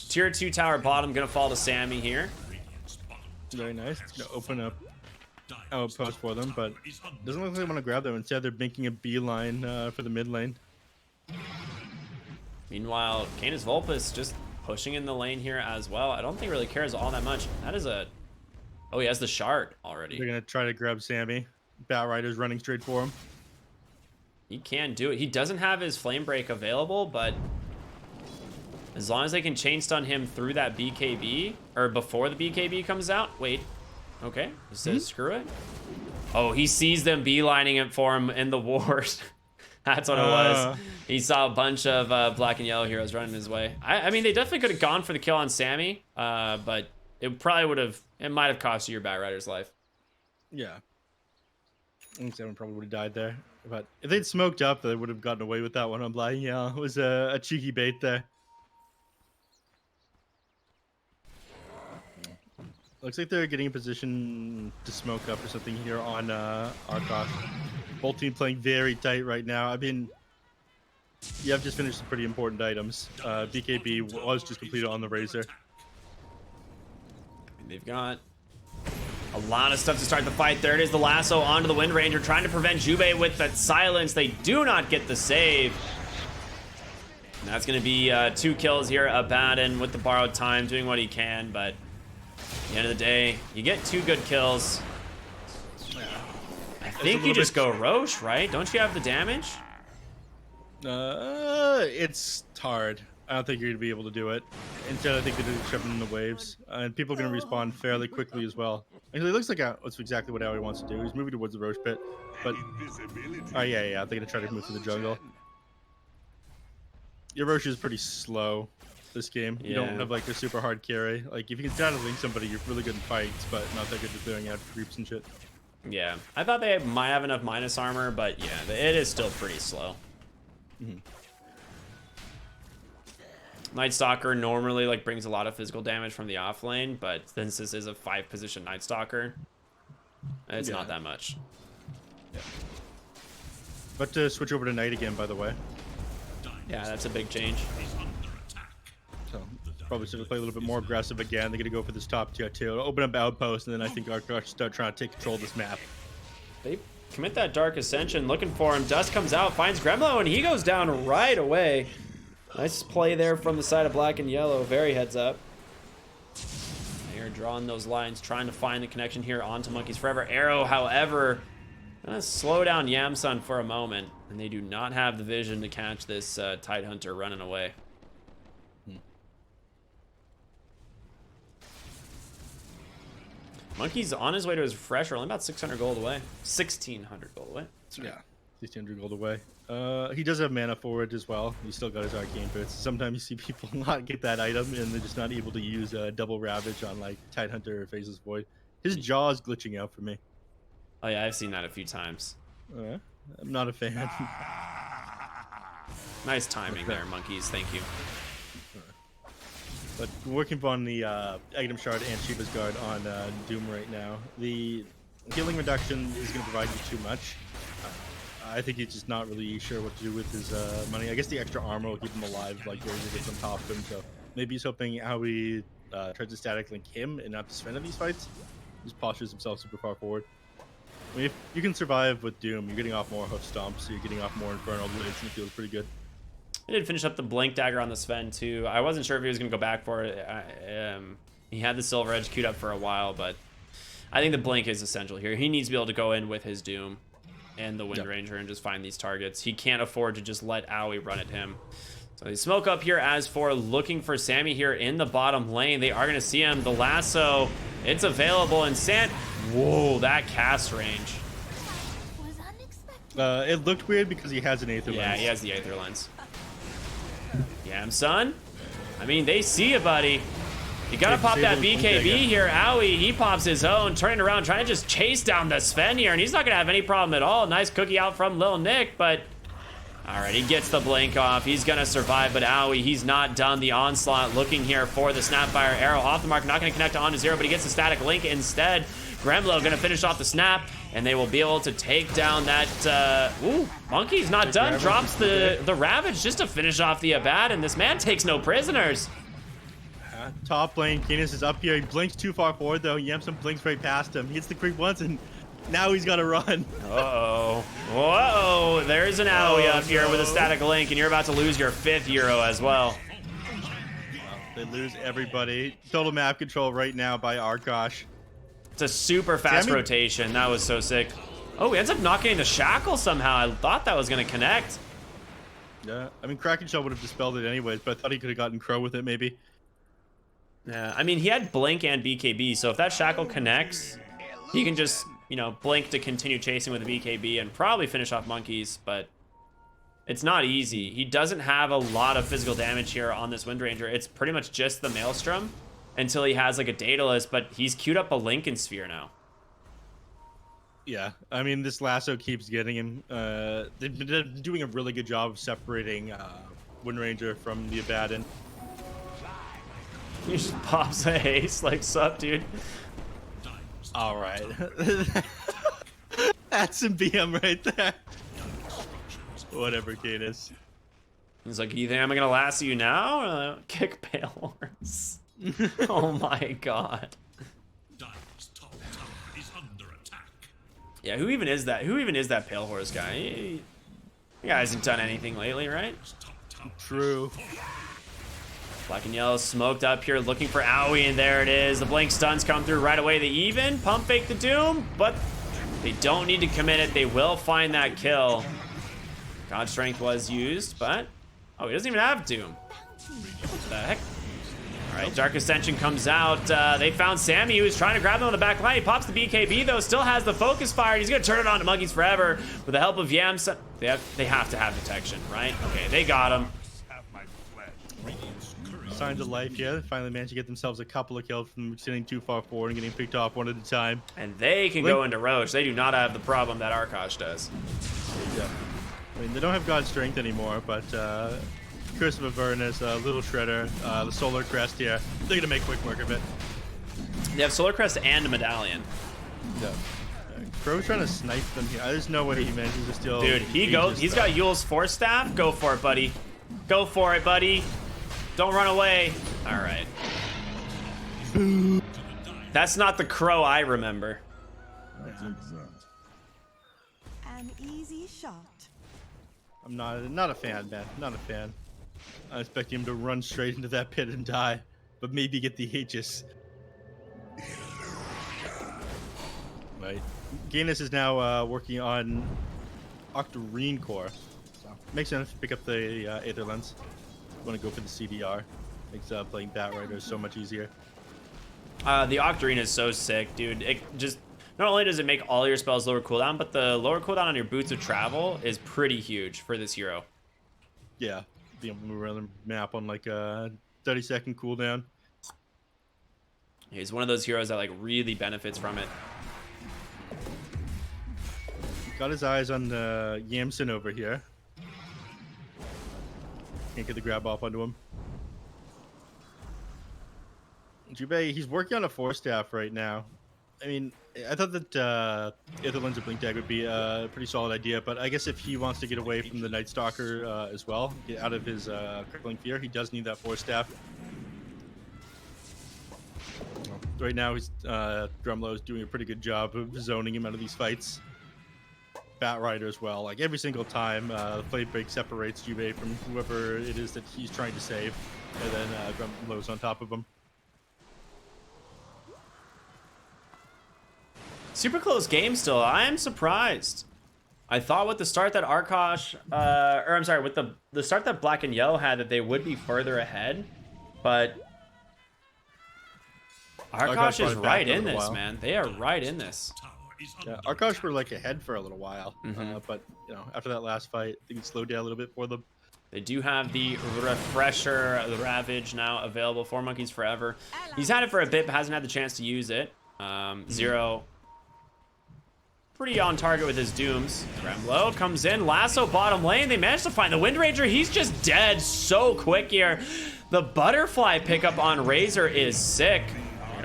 Tier 2 tower bottom gonna fall to Sammy here. Very nice. It's gonna open up outpost for them, but doesn't look like they want to grab them. Instead, they're making a beeline for the mid lane. Meanwhile, Canis Vulpus just pushing in the lane here as well. I don't think really cares all that much. That is a... Oh, he has the shard already. They're gonna try to grab Sammy. Bat Rider's running straight for him. He can do it. He doesn't have his Flame Break available, but as long as they can chain stun him through that BKB, or before the BKB comes out. Wait. Okay. He says screw it. Oh, he sees them beelining it for him in the wars. That's what it was. He saw a bunch of black and yellow heroes running his way. I mean, they definitely could have gone for the kill on Sammy, but it probably would have... It might have cost you your Bat Rider's life. Yeah. I think Sammy probably would have died there. But if they'd smoked up, they would have gotten away with that one on black. Yeah, it was a cheeky bait there. Looks like they're getting in position to smoke up or something here on Arkosh. Both team playing very tight right now. I mean, you have just finished some pretty important items. BKB was just completed on the Razor. They've got a lot of stuff to start the fight. There it is, the lasso onto the Wind Ranger, trying to prevent Jubei with that silence. They do not get the save. And that's going to be 2 kills here. Abaddon with the borrowed time, doing what he can, but at the end of the day, you get 2 good kills. I think you just go Roche, right? Don't you have the damage? It's hard. I don't think you're going to be able to do it. Instead, I think they're just shoving in the waves. And people are going to respawn fairly quickly as well. Actually, it looks like that's exactly what Aoi wants to do. He's moving towards the Roche pit. But, oh, yeah, they're going to try to move through the jungle. Your Roche is pretty slow this game. You don't have, like, a super hard carry. Like, if you can down link somebody, you're really good in fights, but not that good at clearing out creeps and shit. Yeah. I thought they might have enough minus armor, but yeah, it is still pretty slow. Mm-hmm. Night Stalker normally like brings a lot of physical damage from the off lane, but since this is a 5-position Night Stalker, it's not that much. Yeah. But to switch over to Knight again, by the way. Yeah, that's a big change. So probably should have played a little bit more aggressive again. They're gonna go for this top tier 2, open up outpost, and then I think Arkosh start trying to take control of this map. They commit that Dark Ascension, looking for him. Dust comes out, finds Gremlo, and he goes down right away. Nice play there from the side of black and yellow. Very heads up. They're drawing those lines, trying to find the connection here onto Monkeys Forever. Arrow, however, gonna slow down Yamsun for a moment, and they do not have the vision to catch this Tidehunter running away. Monkey's on his way to his refresher, only about 600 gold away. 1,600 gold away. Yeah, 1,600 gold away. He does have mana forward as well. He's still got his arcane boots. Sometimes you see people not get that item and they're just not able to use double ravage on like Tidehunter or Faceless Void. His jaw is glitching out for me. Oh yeah, I've seen that a few times. I'm not a fan. Nice timing there, Monkeys. Thank you. But working on the item shard and Shiva's guard on Doom right now. The healing reduction is going to provide you too much. I think he's just not really sure what to do with his money. I guess the extra armor will keep him alive, like Razor gets on top of him. So maybe he's hoping Aoi tries to static link him and not Sven in these fights. Just postures himself super far forward. I mean, if you can survive with Doom, you're getting off more hoof stomps, you're getting off more infernal blades, and it feels pretty good. He did finish up the Blink Dagger on the Sven too. I wasn't sure if he was going to go back for it. He had the Silver Edge queued up for a while, but I think the Blink is essential here. He needs to be able to go in with his Doom and the Wind Ranger and just find these targets. He can't afford to just let Aoi run at him. So they smoke up here as for looking for Sammy here in the bottom lane. They are going to see him. The lasso, it's available, and whoa, that cast range. It looked weird because he has an Aether Lens. Yeah, he has the Aether Lens. Yamsun? I mean, they see you, buddy. You gotta pop that BKB here. Aoi, he pops his own, turning around, trying to just chase down the Sven here, and he's not gonna have any problem at all. Nice cookie out from Lil Nick, but all right, he gets the blink off. He's gonna survive, but Aoi, he's not done. The onslaught looking here for the Snapfire arrow off the mark, not gonna connect onto zero, but he gets the static link instead. Gremlo gonna finish off the snap, and they will be able to take down that. Ooh, Monkey's not done. Drops the Ravage just to finish off the Abad, and this man takes no prisoners. Top lane, Canis is up here. He blinks too far forward though. Yamson blinks right past him. Hits the creep once, and now he's got to run. Uh-oh. Whoa, there's an AoE up here with a static link, and you're about to lose your 5th hero as well. They lose everybody. Total map control right now by Arkosh. It's a super fast rotation. That was so sick. Oh, he ends up knocking the shackle somehow. I thought that was going to connect. Yeah, I mean, Kraken Shell would have dispelled it anyways, but I thought he could have gotten Crow with it maybe. Yeah, I mean, he had Blink and BKB, so if that shackle connects, he can just, you know, blink to continue chasing with the BKB and probably finish off Monkeys, but it's not easy. He doesn't have a lot of physical damage here on this Wind Ranger. It's pretty much just the Maelstrom until he has like a Daedalus, but he's queued up a Lincoln Sphere now. Yeah, I mean, this lasso keeps getting him. They've been doing a really good job of separating Wind Ranger from the Abaddon. He just pops a haste like, sup, dude? All right. That's some BM right there. Whatever, Canis. He's like, you think I'm gonna lasso you now? Kick Pale Horse. Oh my god. Dire's top tower is under attack. Yeah, who even is that? Who even is that Pale Horse guy? He guy hasn't done anything lately, right? True. Black and yellow smoked up here looking for Owie, and there it is. The blink stuns come through right away. They even pump fake the Doom, but they don't need to commit it. They will find that kill. God Strength was used, but oh, he doesn't even have Doom. What the heck? All right, Dark Ascension comes out. They found Sammy, who was trying to grab them on the back line. He pops the BKB though, still has the focus fire, and he's gonna turn it on to Monkeys Forever with the help of Yams. They have to have detection, right? Okay, they got him. Signs of life here. They finally managed to get themselves a couple of kills from sitting too far forward and getting picked off one at a time. And they can go into Roche. They do not have the problem that Arkosh does. Yeah. I mean, they don't have God's Strength anymore, but Curse of Avernus, Little Shredder, the Solar Crest here. They're gonna make quick work of it. They have Solar Crest and a Medallion. Yeah. Crow's trying to snipe them here. There's no way he manages to steal. Dude, he's got Yule's Force Staff. Go for it, buddy. Go for it, buddy. Don't run away. All right. That's not the Crow I remember. An easy shot. I'm not a fan, man. Not a fan. I expect him to run straight into that pit and die, but maybe get the Aegis. Right. Gainus is now working on Octarine Core. So makes sense to pick up the Aether Lens. Want to go for the CDR. Makes playing Batrider so much easier. The Octarine is so sick, dude. It just not only does it make all your spells lower cooldown, but the lower cooldown on your Boots of Travel is pretty huge for this hero. Yeah, being able to move around the map on like a 30-second cooldown. He's one of those heroes that like really benefits from it. Got his eyes on Yamson over here. Can't get the grab off onto him. Jubei, he's working on a Force Staff right now. I mean, I thought that Aether Lens of Blink Tag would be a pretty solid idea, but I guess if he wants to get away from the Night Stalker as well, get out of his crippling fear, he does need that Force Staff. Right now, he's Drumlow is doing a pretty good job of zoning him out of these fights. Batrider as well. Like every single time, Blade Break separates Jubei from whoever it is that he's trying to save, and then Drumlow's on top of him. Super close game still. I am surprised. I thought with the start that Arkosh, or I'm sorry, with the start that Black and Yellow had, that they would be further ahead, but Arkosh is right in this, man. They are right in this. Yeah, Arkosh were like ahead for a little while, but you know, after that last fight, things slowed down a little bit for them. They do have the Refresher, the Ravage now available for Monkeys Forever. He's had it for a bit, but hasn't had the chance to use it. Zero, pretty on target with his Dooms. Gremlo comes in, lasso bottom lane. They managed to find the Wind Ranger. He's just dead so quick here. The Butterfly pickup on Razor is sick.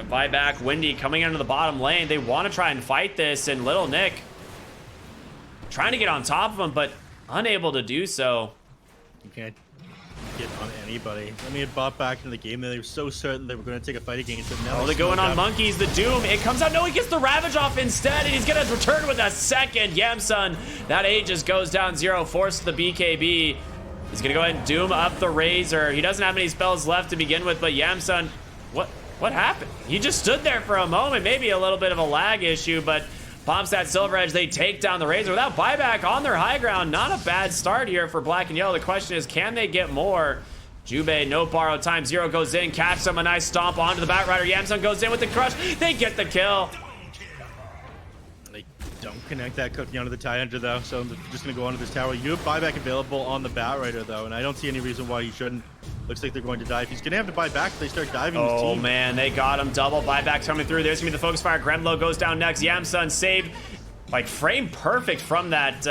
Gonna buy back. Windy coming into the bottom lane. They want to try and fight this, and Little Nick trying to get on top of him, but unable to do so. You can't get on anybody. I mean, it bought back into the game. They were so certain they were going to take a fight against it. Now Oh, they're going on Monkeys. The Doom. It comes out. No, he gets the Ravage off instead, and he's going to return with a second. Yamsun. That A just goes down 0. Force the BKB. He's going to go ahead and Doom up the Razor. He doesn't have any spells left to begin with, but Yamsun, what happened? He just stood there for a moment. Maybe a little bit of a lag issue, but pops that Silver Edge. They take down the Razor without buyback on their high ground. Not a bad start here for Black and Yellow. The question is, can they get more? Jubei, no borrowed time. 0 goes in. Catch them. A nice stomp onto the Batrider. Yamsun goes in with the crush. They get the kill. They don't connect that cookie onto the Tie Hunter, though, so they're just going to go onto this tower. You do have buyback available on the Batrider, though, and I don't see any reason why he shouldn't. Looks like they're going to die. If he's going to have to buy back if they start diving his Oh, team. man, they got him. Double buyback coming through. There's going to be the Focus Fire. Gremlo goes down next. Yamsun saved, like, frame perfect from that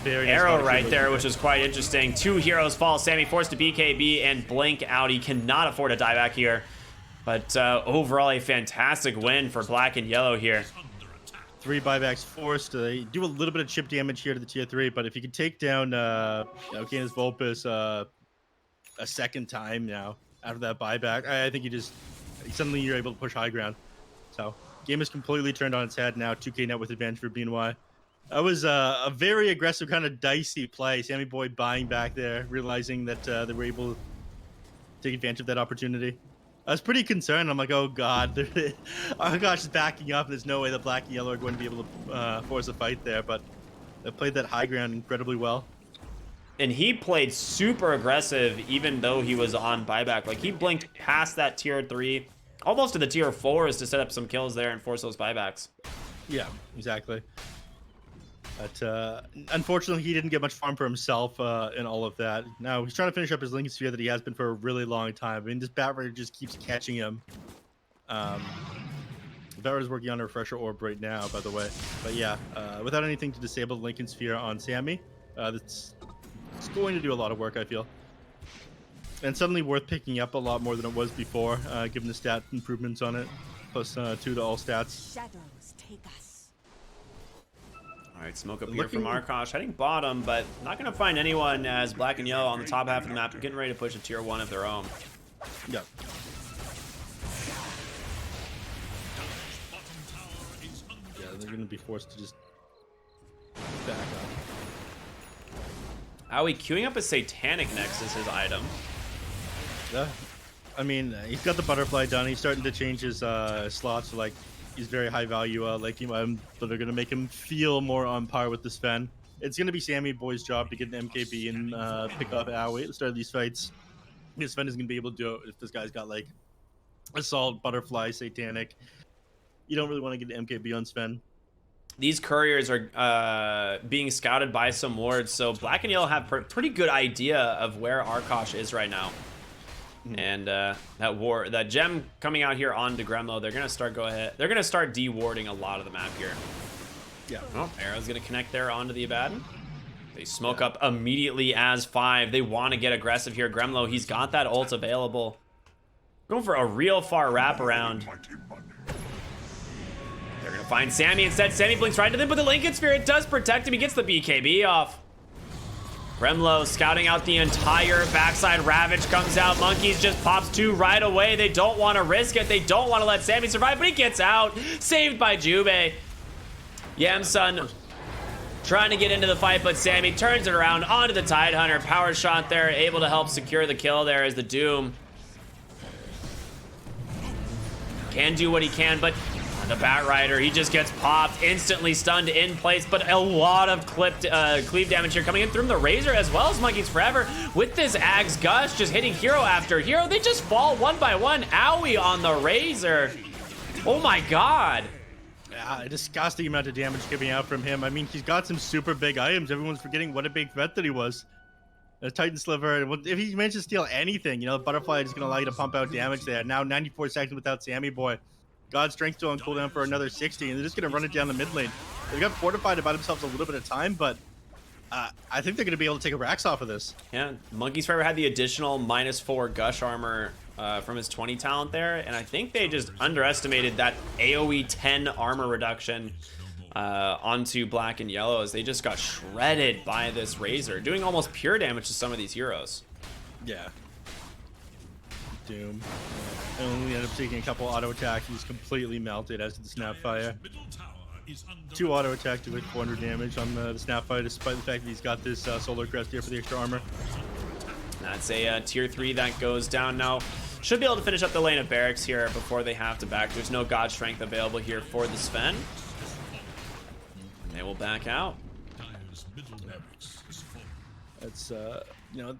Very nice arrow body right shield. there, which is quite interesting. 2 heroes fall. Sammy forced to BKB and blink out. He cannot afford a dieback here. But overall, a fantastic win for Black and Yellow here. 3 buybacks forced. They do a little bit of chip damage here to the tier 3, but if you can take down Canis Vulpus a second time now after that buyback, I think suddenly you're able to push high ground. So game is completely turned on its head now. 2K net with advantage for BNY. That was a very aggressive kind of dicey play. Sammy Boy buying back there, realizing that they were able to take advantage of that opportunity. I was pretty concerned. I'm like, oh god, Arkosh is backing up, and there's no way the Black and Yellow are going to be able to force a fight there. But they played that high ground incredibly well. And he played super aggressive even though he was on buyback. Like, he blinked past that tier 3, almost to the tier 4s to set up some kills there and force those buybacks. Yeah, exactly. But unfortunately, he didn't get much farm for himself in all of that. Now, he's trying to finish up his Lincoln Sphere that he has been for a really long time. I mean, this Batrider just keeps catching him. Batrider's working on a Refresher Orb right now, by the way. But yeah, without anything to disable the Lincoln Sphere on Sammy, it's going to do a lot of work, I feel. And suddenly worth picking up a lot more than it was before, given the stat improvements on it. Plus 2 to all stats. Shadows take us. All right, smoke up here from Arkosh, heading bottom, but not going to find anyone as Black and Yellow on the top half of the map, getting ready to push a tier 1 of their own. Yeah. Yeah, they're going to be forced to just back up. Owie queuing up a Satanic next as his item. Yeah. I mean, he's got the butterfly done. He's starting to change his slots. Like, he's very high value late game item, but they're going to make him feel more on par with the Sven. It's going to be Sammy Boy's job to get an MKB and pick up Owie at the start of these fights. Because Sven is going to be able to do it if this guy's got, like, Assault, Butterfly, Satanic. You don't really want to get an MKB on Sven. These couriers are being scouted by some wards, so Black and Yellow have pretty good idea of where Arkosh is right now. And that gem coming out here onto Gremlo, they're gonna start They're gonna start dewarding a lot of the map here. Yeah. Oh, arrow's gonna connect there onto the Abaddon. They smoke up immediately as 5. They want to get aggressive here. Gremlo, he's got that ult available. Going for a real far wraparound. They're gonna find Sammy instead. Sammy blinks right to them, but the Lincoln Sphere, it does protect him. He gets the BKB off. Gremlo scouting out the entire backside. Ravage comes out. Monkeys just pops 2 right away. They don't want to risk it. They don't want to let Sammy survive, but he gets out. Saved by Jubei. Yamsun trying to get into the fight, but Sammy turns it around onto the Tide Hunter. Power shot there, able to help secure the kill there as the Doom can do what he can, but the Batrider, he just gets popped, instantly stunned in place, but a lot of cleave damage here coming in through the Razor as well as Monkeys Forever. With this Ag's Gush just hitting hero after hero, they just fall one by one. Owie on the Razor. Oh my god. Yeah, a disgusting amount of damage coming out from him. I mean, he's got some super big items. Everyone's forgetting what a big threat that he was. A Titan Sliver, if he manages to steal anything, you know, the Butterfly is going to allow you to pump out damage there. Now 94 seconds without Sammy Boy. God's Strength still on cooldown for another 60, and they're just going to run it down the mid lane. They got fortified to buy themselves a little bit of time, but I think they're going to be able to take a Rax off of this. Yeah, Monkey's Forever had the additional -4 Gush armor from his 20 talent there, and I think they just underestimated that AoE 10 armor reduction onto black and yellow, as they just got shredded by this Razor, doing almost pure damage to some of these heroes. Yeah. Doom. Only ended up taking a couple auto attacks. He's completely melted as to the Snapfire. Middle tower is under 2 auto attacks do like 400 damage on the Snapfire, despite the fact that he's got this Solar Crest here for the extra armor. That's a tier 3 that goes down now. Should be able to finish up the lane of barracks here before they have to back. There's no God Strength available here for the Sven. And they will back out. Dire's middle barracks is full. That's, you know,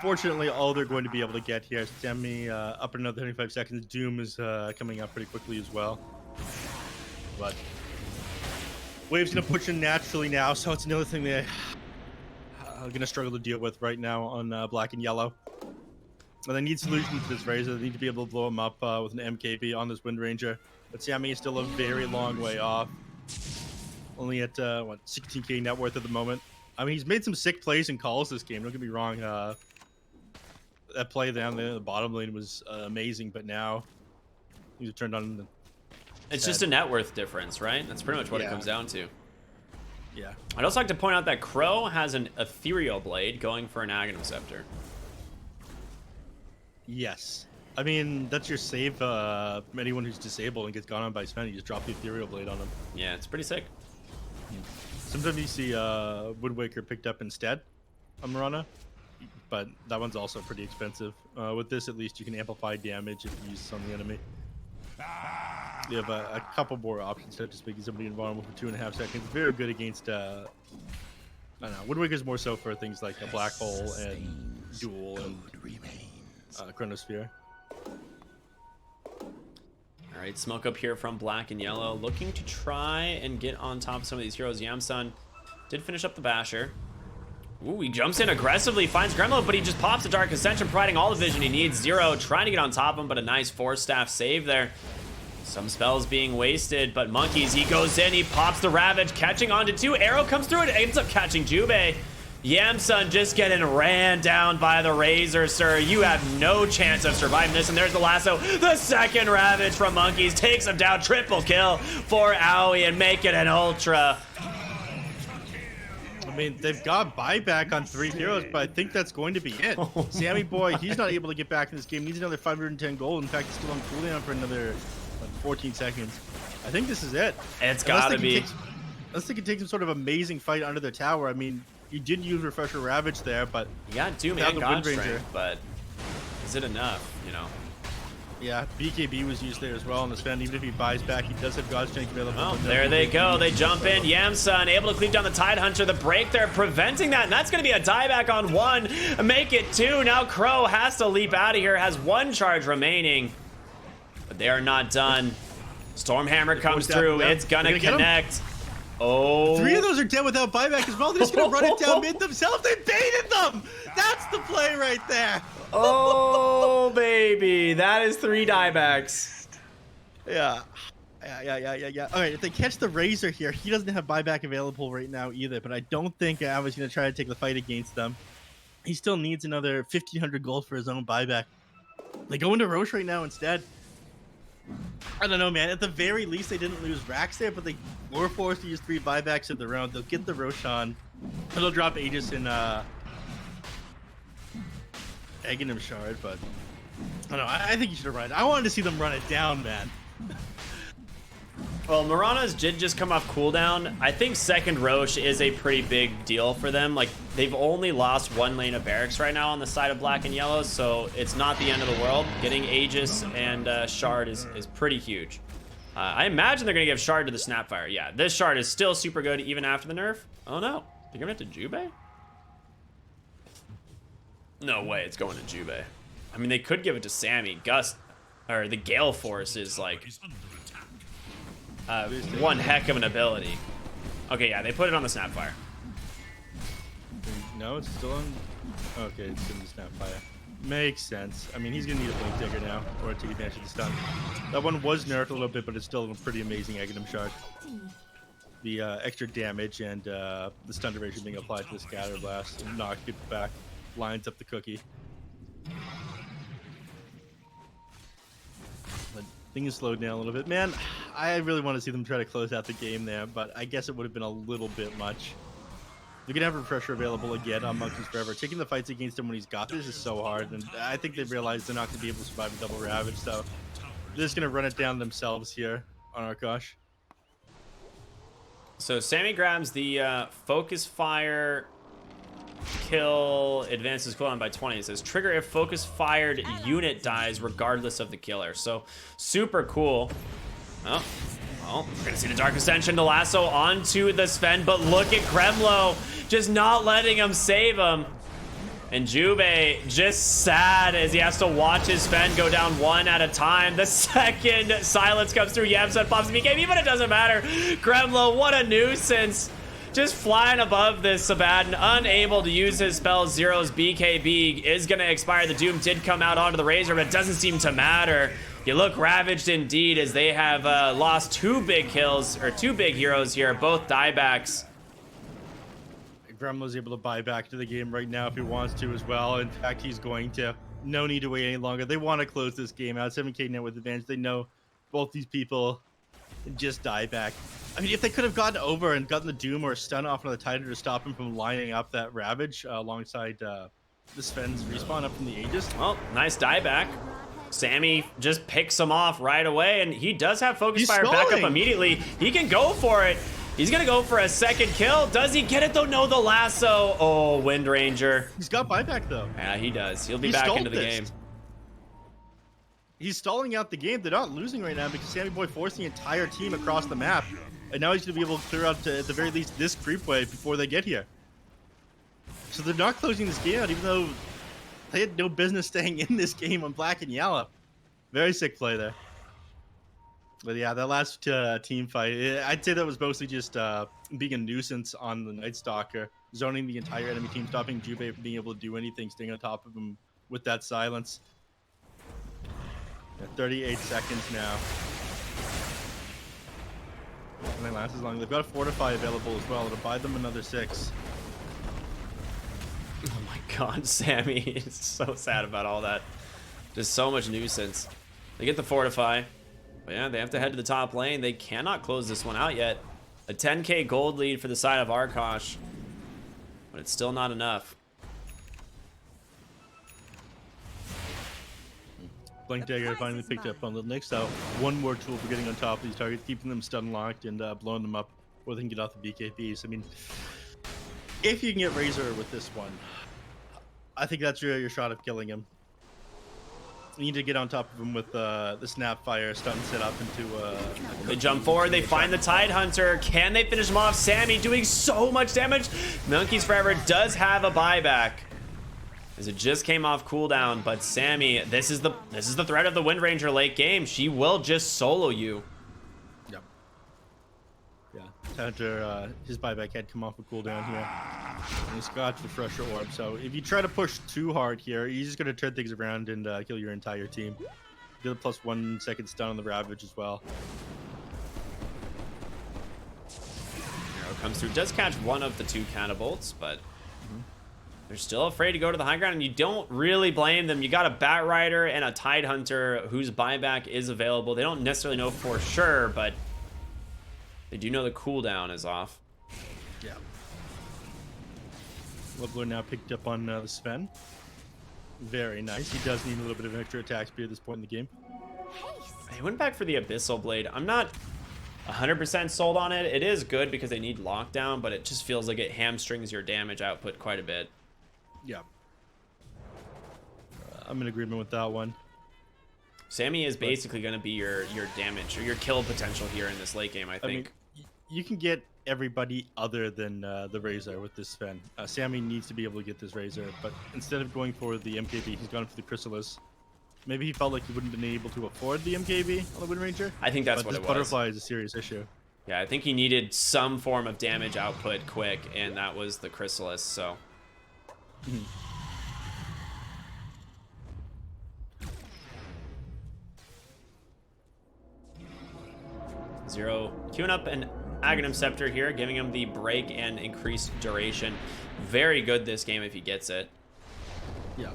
fortunately all they're going to be able to get here. Semi up in another 35 seconds. Doom is coming up pretty quickly as well. But Wave's going to push in naturally now, so it's another thing they're going to struggle to deal with right now on black and yellow. But they need solutions to this Razor. They need to be able to blow him up with an MKB on this Wind Ranger. But Sammy is still a very long way off. Only at, what, 16k net worth at the moment. I mean, he's made some sick plays and calls this game. Don't get me wrong. That play down there in the bottom lane was amazing, but now he's turned on the It's just a net worth difference, right? That's pretty much what it comes down to. Yeah. I'd also like to point out that Crow has an Ethereal Blade going for an Aghanim Scepter. Yes. I mean, that's your save. Anyone who's disabled and gets gone on by Sven, you just drop the Ethereal Blade on them. Yeah, it's pretty sick. Sometimes you see Wind Waker picked up instead on Mirana, but that one's also pretty expensive. With this, at least you can amplify damage if you use this on the enemy. You have a couple more options to just making somebody invulnerable for 2.5 seconds. Very good against, I don't know, Wind Waker's more so for things like a Black Hole and Duel and Chronosphere. All right, smoke up here from black and yellow, looking to try and get on top of some of these heroes. Yamsun did finish up the Basher. Ooh, he jumps in aggressively, finds Gremlin, but he just pops a Dark Ascension, providing all the vision he needs. Zero trying to get on top of him, but a nice 4-staff save there. Some spells being wasted, but Monkeys, he goes in, he pops the Ravage, catching onto 2. Arrow comes through and ends up catching Jubei. Yamsun just getting ran down by the Razor, sir. You have no chance of surviving this. And there's the lasso. The second Ravage from Monkeys takes him down. Triple kill for Aoi and make it an Ultra. I mean, they've got buyback on 3 heroes, but I think that's going to be it. Sammy Boy, he's not able to get back in this game. Needs another 510 gold. In fact, he's still on cooldown for another 14 seconds. I think this is it. It's gotta be. Unless they can take some sort of amazing fight under the tower. I mean, you did use Refresher Ravage there, but you got Doom and God Strength, but is it enough, you know? Yeah, BKB was used there as well on the Sven. Even if he buys back, he does have God Strength available. Oh, there they go. They jump in. Yamsun able to cleave down the Tidehunter. The break there preventing that, and that's going to be a dieback on 1. Make it 2. Now Crow has to leap out of here. Has 1 charge remaining, but they are not done. Stormhammer comes through. It's gonna connect. Oh, 3 of those are dead without buyback as well. They're just gonna run it down mid themselves. They baited them. That's the play right there. Oh, baby, that is 3 diebacks. Yeah. All right, if they catch the Razor here, he doesn't have buyback available right now either. But I don't think I was gonna try to take the fight against them. He still needs another 1,500 gold for his own buyback. They go into Roche right now instead. I don't know, man. At the very least, they didn't lose Rax there, but they were forced to use 3 buybacks of their own. They'll get the Roshan. They'll drop Aegis in Aghanim Shard, but I don't know. I think you should have run it. I wanted to see them run it down, man. Well, Mirana's did just come off cooldown. I think second Roche is a pretty big deal for them. Like, they've only lost 1 lane of barracks right now on the side of black and yellow, so it's not the end of the world. Getting Aegis and Shard is pretty huge. I imagine they're going to give Shard to the Snapfire. Yeah, this Shard is still super good even after the nerf. Oh no, they're giving it to Jubei? No way it's going to Jubei. I mean, they could give it to Sammy. Gust, or the Gale Force is like one heck of an ability. Okay, yeah, they put it on the Snapfire. No, it's still on. Okay, it's in the Snapfire. Makes sense. I mean, he's gonna need a Blink Digger now, or take advantage of the stun. That one was nerfed a little bit, but it's still a pretty amazing Aghanim Shard. the extra damage and the stun duration being applied to the scatter blast and knocks people back, lines up the cookie. But things slowed down a little bit. Man, I really want to see them try to close out the game there, but I guess it would have been a little bit much. They're gonna have refresher available again on Monkeys Forever. Taking the fights against him when he's got this is so hard, and I think they realize they're not gonna be able to survive a double ravage, so they're just gonna run it down themselves here on Arkosh. So Sammy grabs the focus fire kill, advances cooldown by 20. It says trigger if focus fired unit dies regardless of the killer. So super cool. Oh, well, we're gonna see the Dark Ascension to lasso onto the Sven, but look at Kremlo just not letting him save him. And Jube just sad as he has to watch his Sven go down one at a time. The second silence comes through, Yamsud pops the BKB, but it doesn't matter. Kremlo, what a nuisance. Just flying above this Sabaton, unable to use his spell. Zero's BKB is going to expire. The Doom did come out onto the Razor, but it doesn't seem to matter. You look ravaged indeed as they have lost two big kills, or two big heroes here, both diebacks. Gremlo's able to buy back into the game right now if he wants to as well. In fact, he's going to. No need to wait any longer. They want to close this game out. 7K net with advantage. They know both these people just die back. I mean, if they could have gotten over and gotten the Doom or a stun off on the Titan to stop him from lining up that Ravage alongside the Sven's respawn up from the Aegis. Well, nice dieback. Sammy just picks him off right away, and he does have focus fire back up immediately. He can go for it. He's gonna go for a second kill. Does he get it though? No, the lasso. Oh, Wind Ranger. He's got buyback though. Yeah, he does. He'll be back into the game. He's stalling out the game. They're not losing right now because Sammy Boy forced the entire team across the map. And now he's gonna be able to clear out at the very least this creep wave before they get here. So they're not closing this game out even though they had no business staying in this game on Black and Yellow. Very sick play there. But yeah, that last team fight, I'd say that was mostly just being a nuisance on the Night Stalker, zoning the entire enemy team, stopping Jube from being able to do anything, staying on top of him with that silence. Yeah, 38 seconds now. And they last as long. They've got a Fortify available as well to buy them another 6. Oh my god, Sammy is so sad about all that. Just so much nuisance. They get the Fortify. But yeah, they have to head to the top lane. They cannot close this one out yet. A 10k gold lead for the side of Arkosh. But it's still not enough. Blink Dagger finally picked up on the next out. One more tool for getting on top of these targets, keeping them stun locked and blowing them up before they can get off the BKBs. I mean, if you can get Razor with this one, I think that's your shot of killing him. You need to get on top of him with the snap fire stun set up into they jump forward, they find the Tide Hunter. Can they finish him off? Sammy doing so much damage. Monkeys Forever does have a buyback as it just came off cooldown, but Sammy, this is the threat of the Wind Ranger late game. She will just solo you. Yep. Yeah. Hunter, his buyback had come off a cooldown here. And he's got Refresher Orb, so if you try to push too hard here, he's just going to turn things around and kill your entire team. Get a +1 second stun on the Ravage as well. Arrow comes through, does catch one of the 2 Catabolts, but they're still afraid to go to the high ground, and you don't really blame them. You got a Bat Rider and a Tide Hunter whose buyback is available. They don't necessarily know for sure, but they do know the cooldown is off. Yeah. Leveler now picked up on the Sven. Very nice. He does need a little bit of extra attack speed at this point in the game. They went back for the Abyssal Blade. I'm not 100% sold on it. It is good because they need lockdown, but it just feels like it hamstrings your damage output quite a bit. Yeah. I'm in agreement with that one. Sammy is basically going to be your damage or your kill potential here in this late game, I think. I mean, you can get everybody other than the Razor with this Sven. Sammy needs to be able to get this Razor, but instead of going for the MKB, he's gone for the Chrysalis. Maybe he felt like he wouldn't have been able to afford the MKB on the Wind Ranger. I think that's but what it was. Butterfly is a serious issue. Yeah, I think he needed some form of damage output quick, and that was the Chrysalis, so. Zero queuing up an Aghanim Scepter here, giving him the break and increased duration. Very good this game if he gets it. Yeah.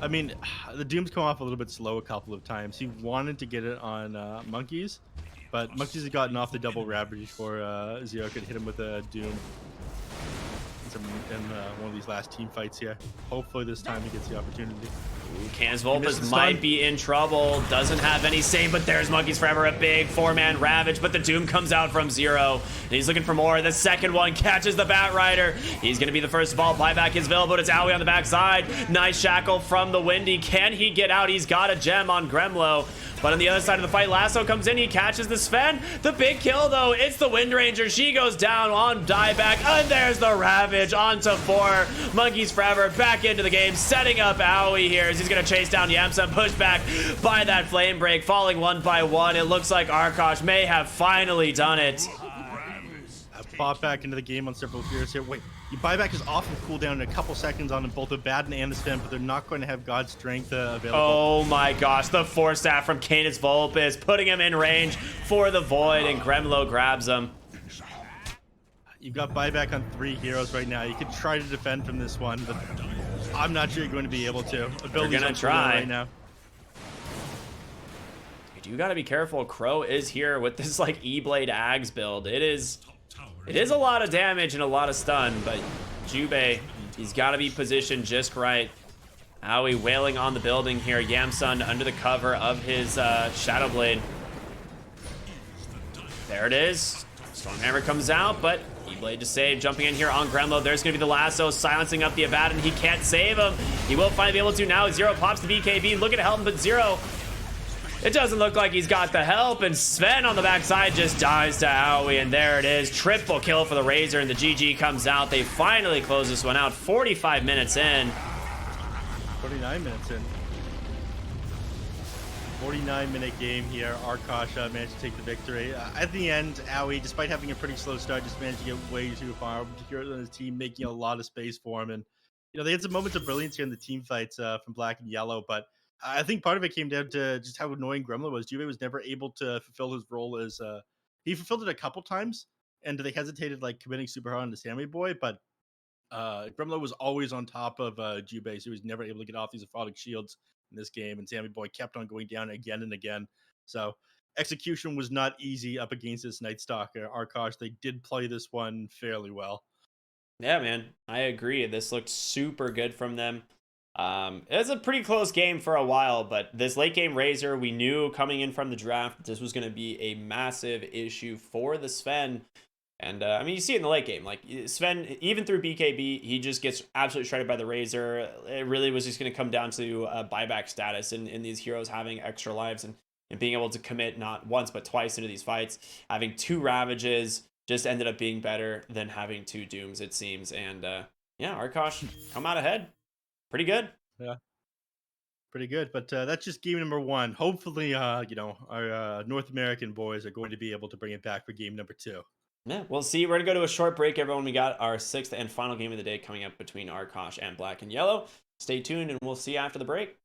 I mean, the Doom's come off a little bit slow a couple of times. He wanted to get it on Monkeys, but Monkeys had gotten off the double Ravage before Zero could hit him with a Doom in one of these last team fights here. Hopefully this time he gets the opportunity. Canis Vulpes might be in trouble. Doesn't have any save, but there's Monkeys Forever, a big 4-man Ravage, but the Doom comes out from Zero. And he's looking for more. The second one catches the Bat Rider. He's going to be the first of all. Buyback is available, but it's Aoi on the backside. Nice shackle from the Windy. Can he get out? He's got a gem on Gremlo. But on the other side of the fight, Lasso comes in. He catches the Sven. The big kill, though, it's the Wind Ranger. She goes down on dieback. And there's the Ravage onto 4. Monkeys Forever back into the game, setting up Aoi here as he's going to chase down Yamsa. Pushed back by that Flame Break, falling one by one. It looks like Arkosh may have finally done it. Bought back into the game on several heroes here. Wait, your buyback is off of cooldown in a couple seconds on both the Baden and the Sven, but they're not going to have God's Strength available. Oh my gosh, the Force Staff from Canis Vulpes, putting him in range for the Void, and Gremlo grabs him. You've got buyback on 3 heroes right now. You could try to defend from this one, but I'm not sure you're going to be able to. We're gonna try right now. You gotta be careful. Crow is here with this like E-Blade Ags build. It is a lot of damage and a lot of stun, but Jubei, he's got to be positioned just right. Aoi wailing on the building here. Yamsun under the cover of his Shadow Blade. There it is. Stormhammer comes out, but E-Blade to save. Jumping in here on Gremlo. There's going to be the lasso, silencing up the Abaddon. He can't save him. He will finally be able to now. Zero pops the BKB, looking to help him, but Zero, it doesn't look like he's got the help, and Sven on the backside just dies to Aoi, and there it is. Triple kill for the Razor, and the GG comes out. They finally close this one out. 45 minutes in. 49 minutes in. 49-minute game here. Arkosh managed to take the victory. At the end, Aoi, despite having a pretty slow start, just managed to get way too far. Heroes on his team making a lot of space for him, and they had some moments of brilliance here in the team fights from Black and Yellow, but I think part of it came down to just how annoying Gremlo was. Jubei was never able to fulfill his role as he fulfilled it a couple times, and they hesitated like committing super hard on the Sammy Boy, but Gremlo was always on top of Jubei, so he was never able to get off these aphotic shields in this game, and Sammy Boy kept on going down again and again. So execution was not easy up against this Night Stalker. Arkosh, they did play this one fairly well. Yeah, man, I agree. This looked super good from them. It was a pretty close game for a while, but this late game Razor, we knew coming in from the draft, this was going to be a massive issue for the Sven. And I mean, you see it in the late game, like Sven, even through BKB, he just gets absolutely shredded by the Razor. It really was just going to come down to buyback status in these heroes having extra lives and being able to commit not once, but twice into these fights. Having 2 Ravages just ended up being better than having 2 Dooms, it seems. And yeah, Arkosh come out ahead. Pretty good. Yeah. Pretty good. But that's just game number 1. Hopefully, our North American boys are going to be able to bring it back for game number 2. Yeah, we'll see. We're going to go to a short break, everyone. We got our 6th and final game of the day coming up between Arkosh and Black and Yellow. Stay tuned, and we'll see you after the break.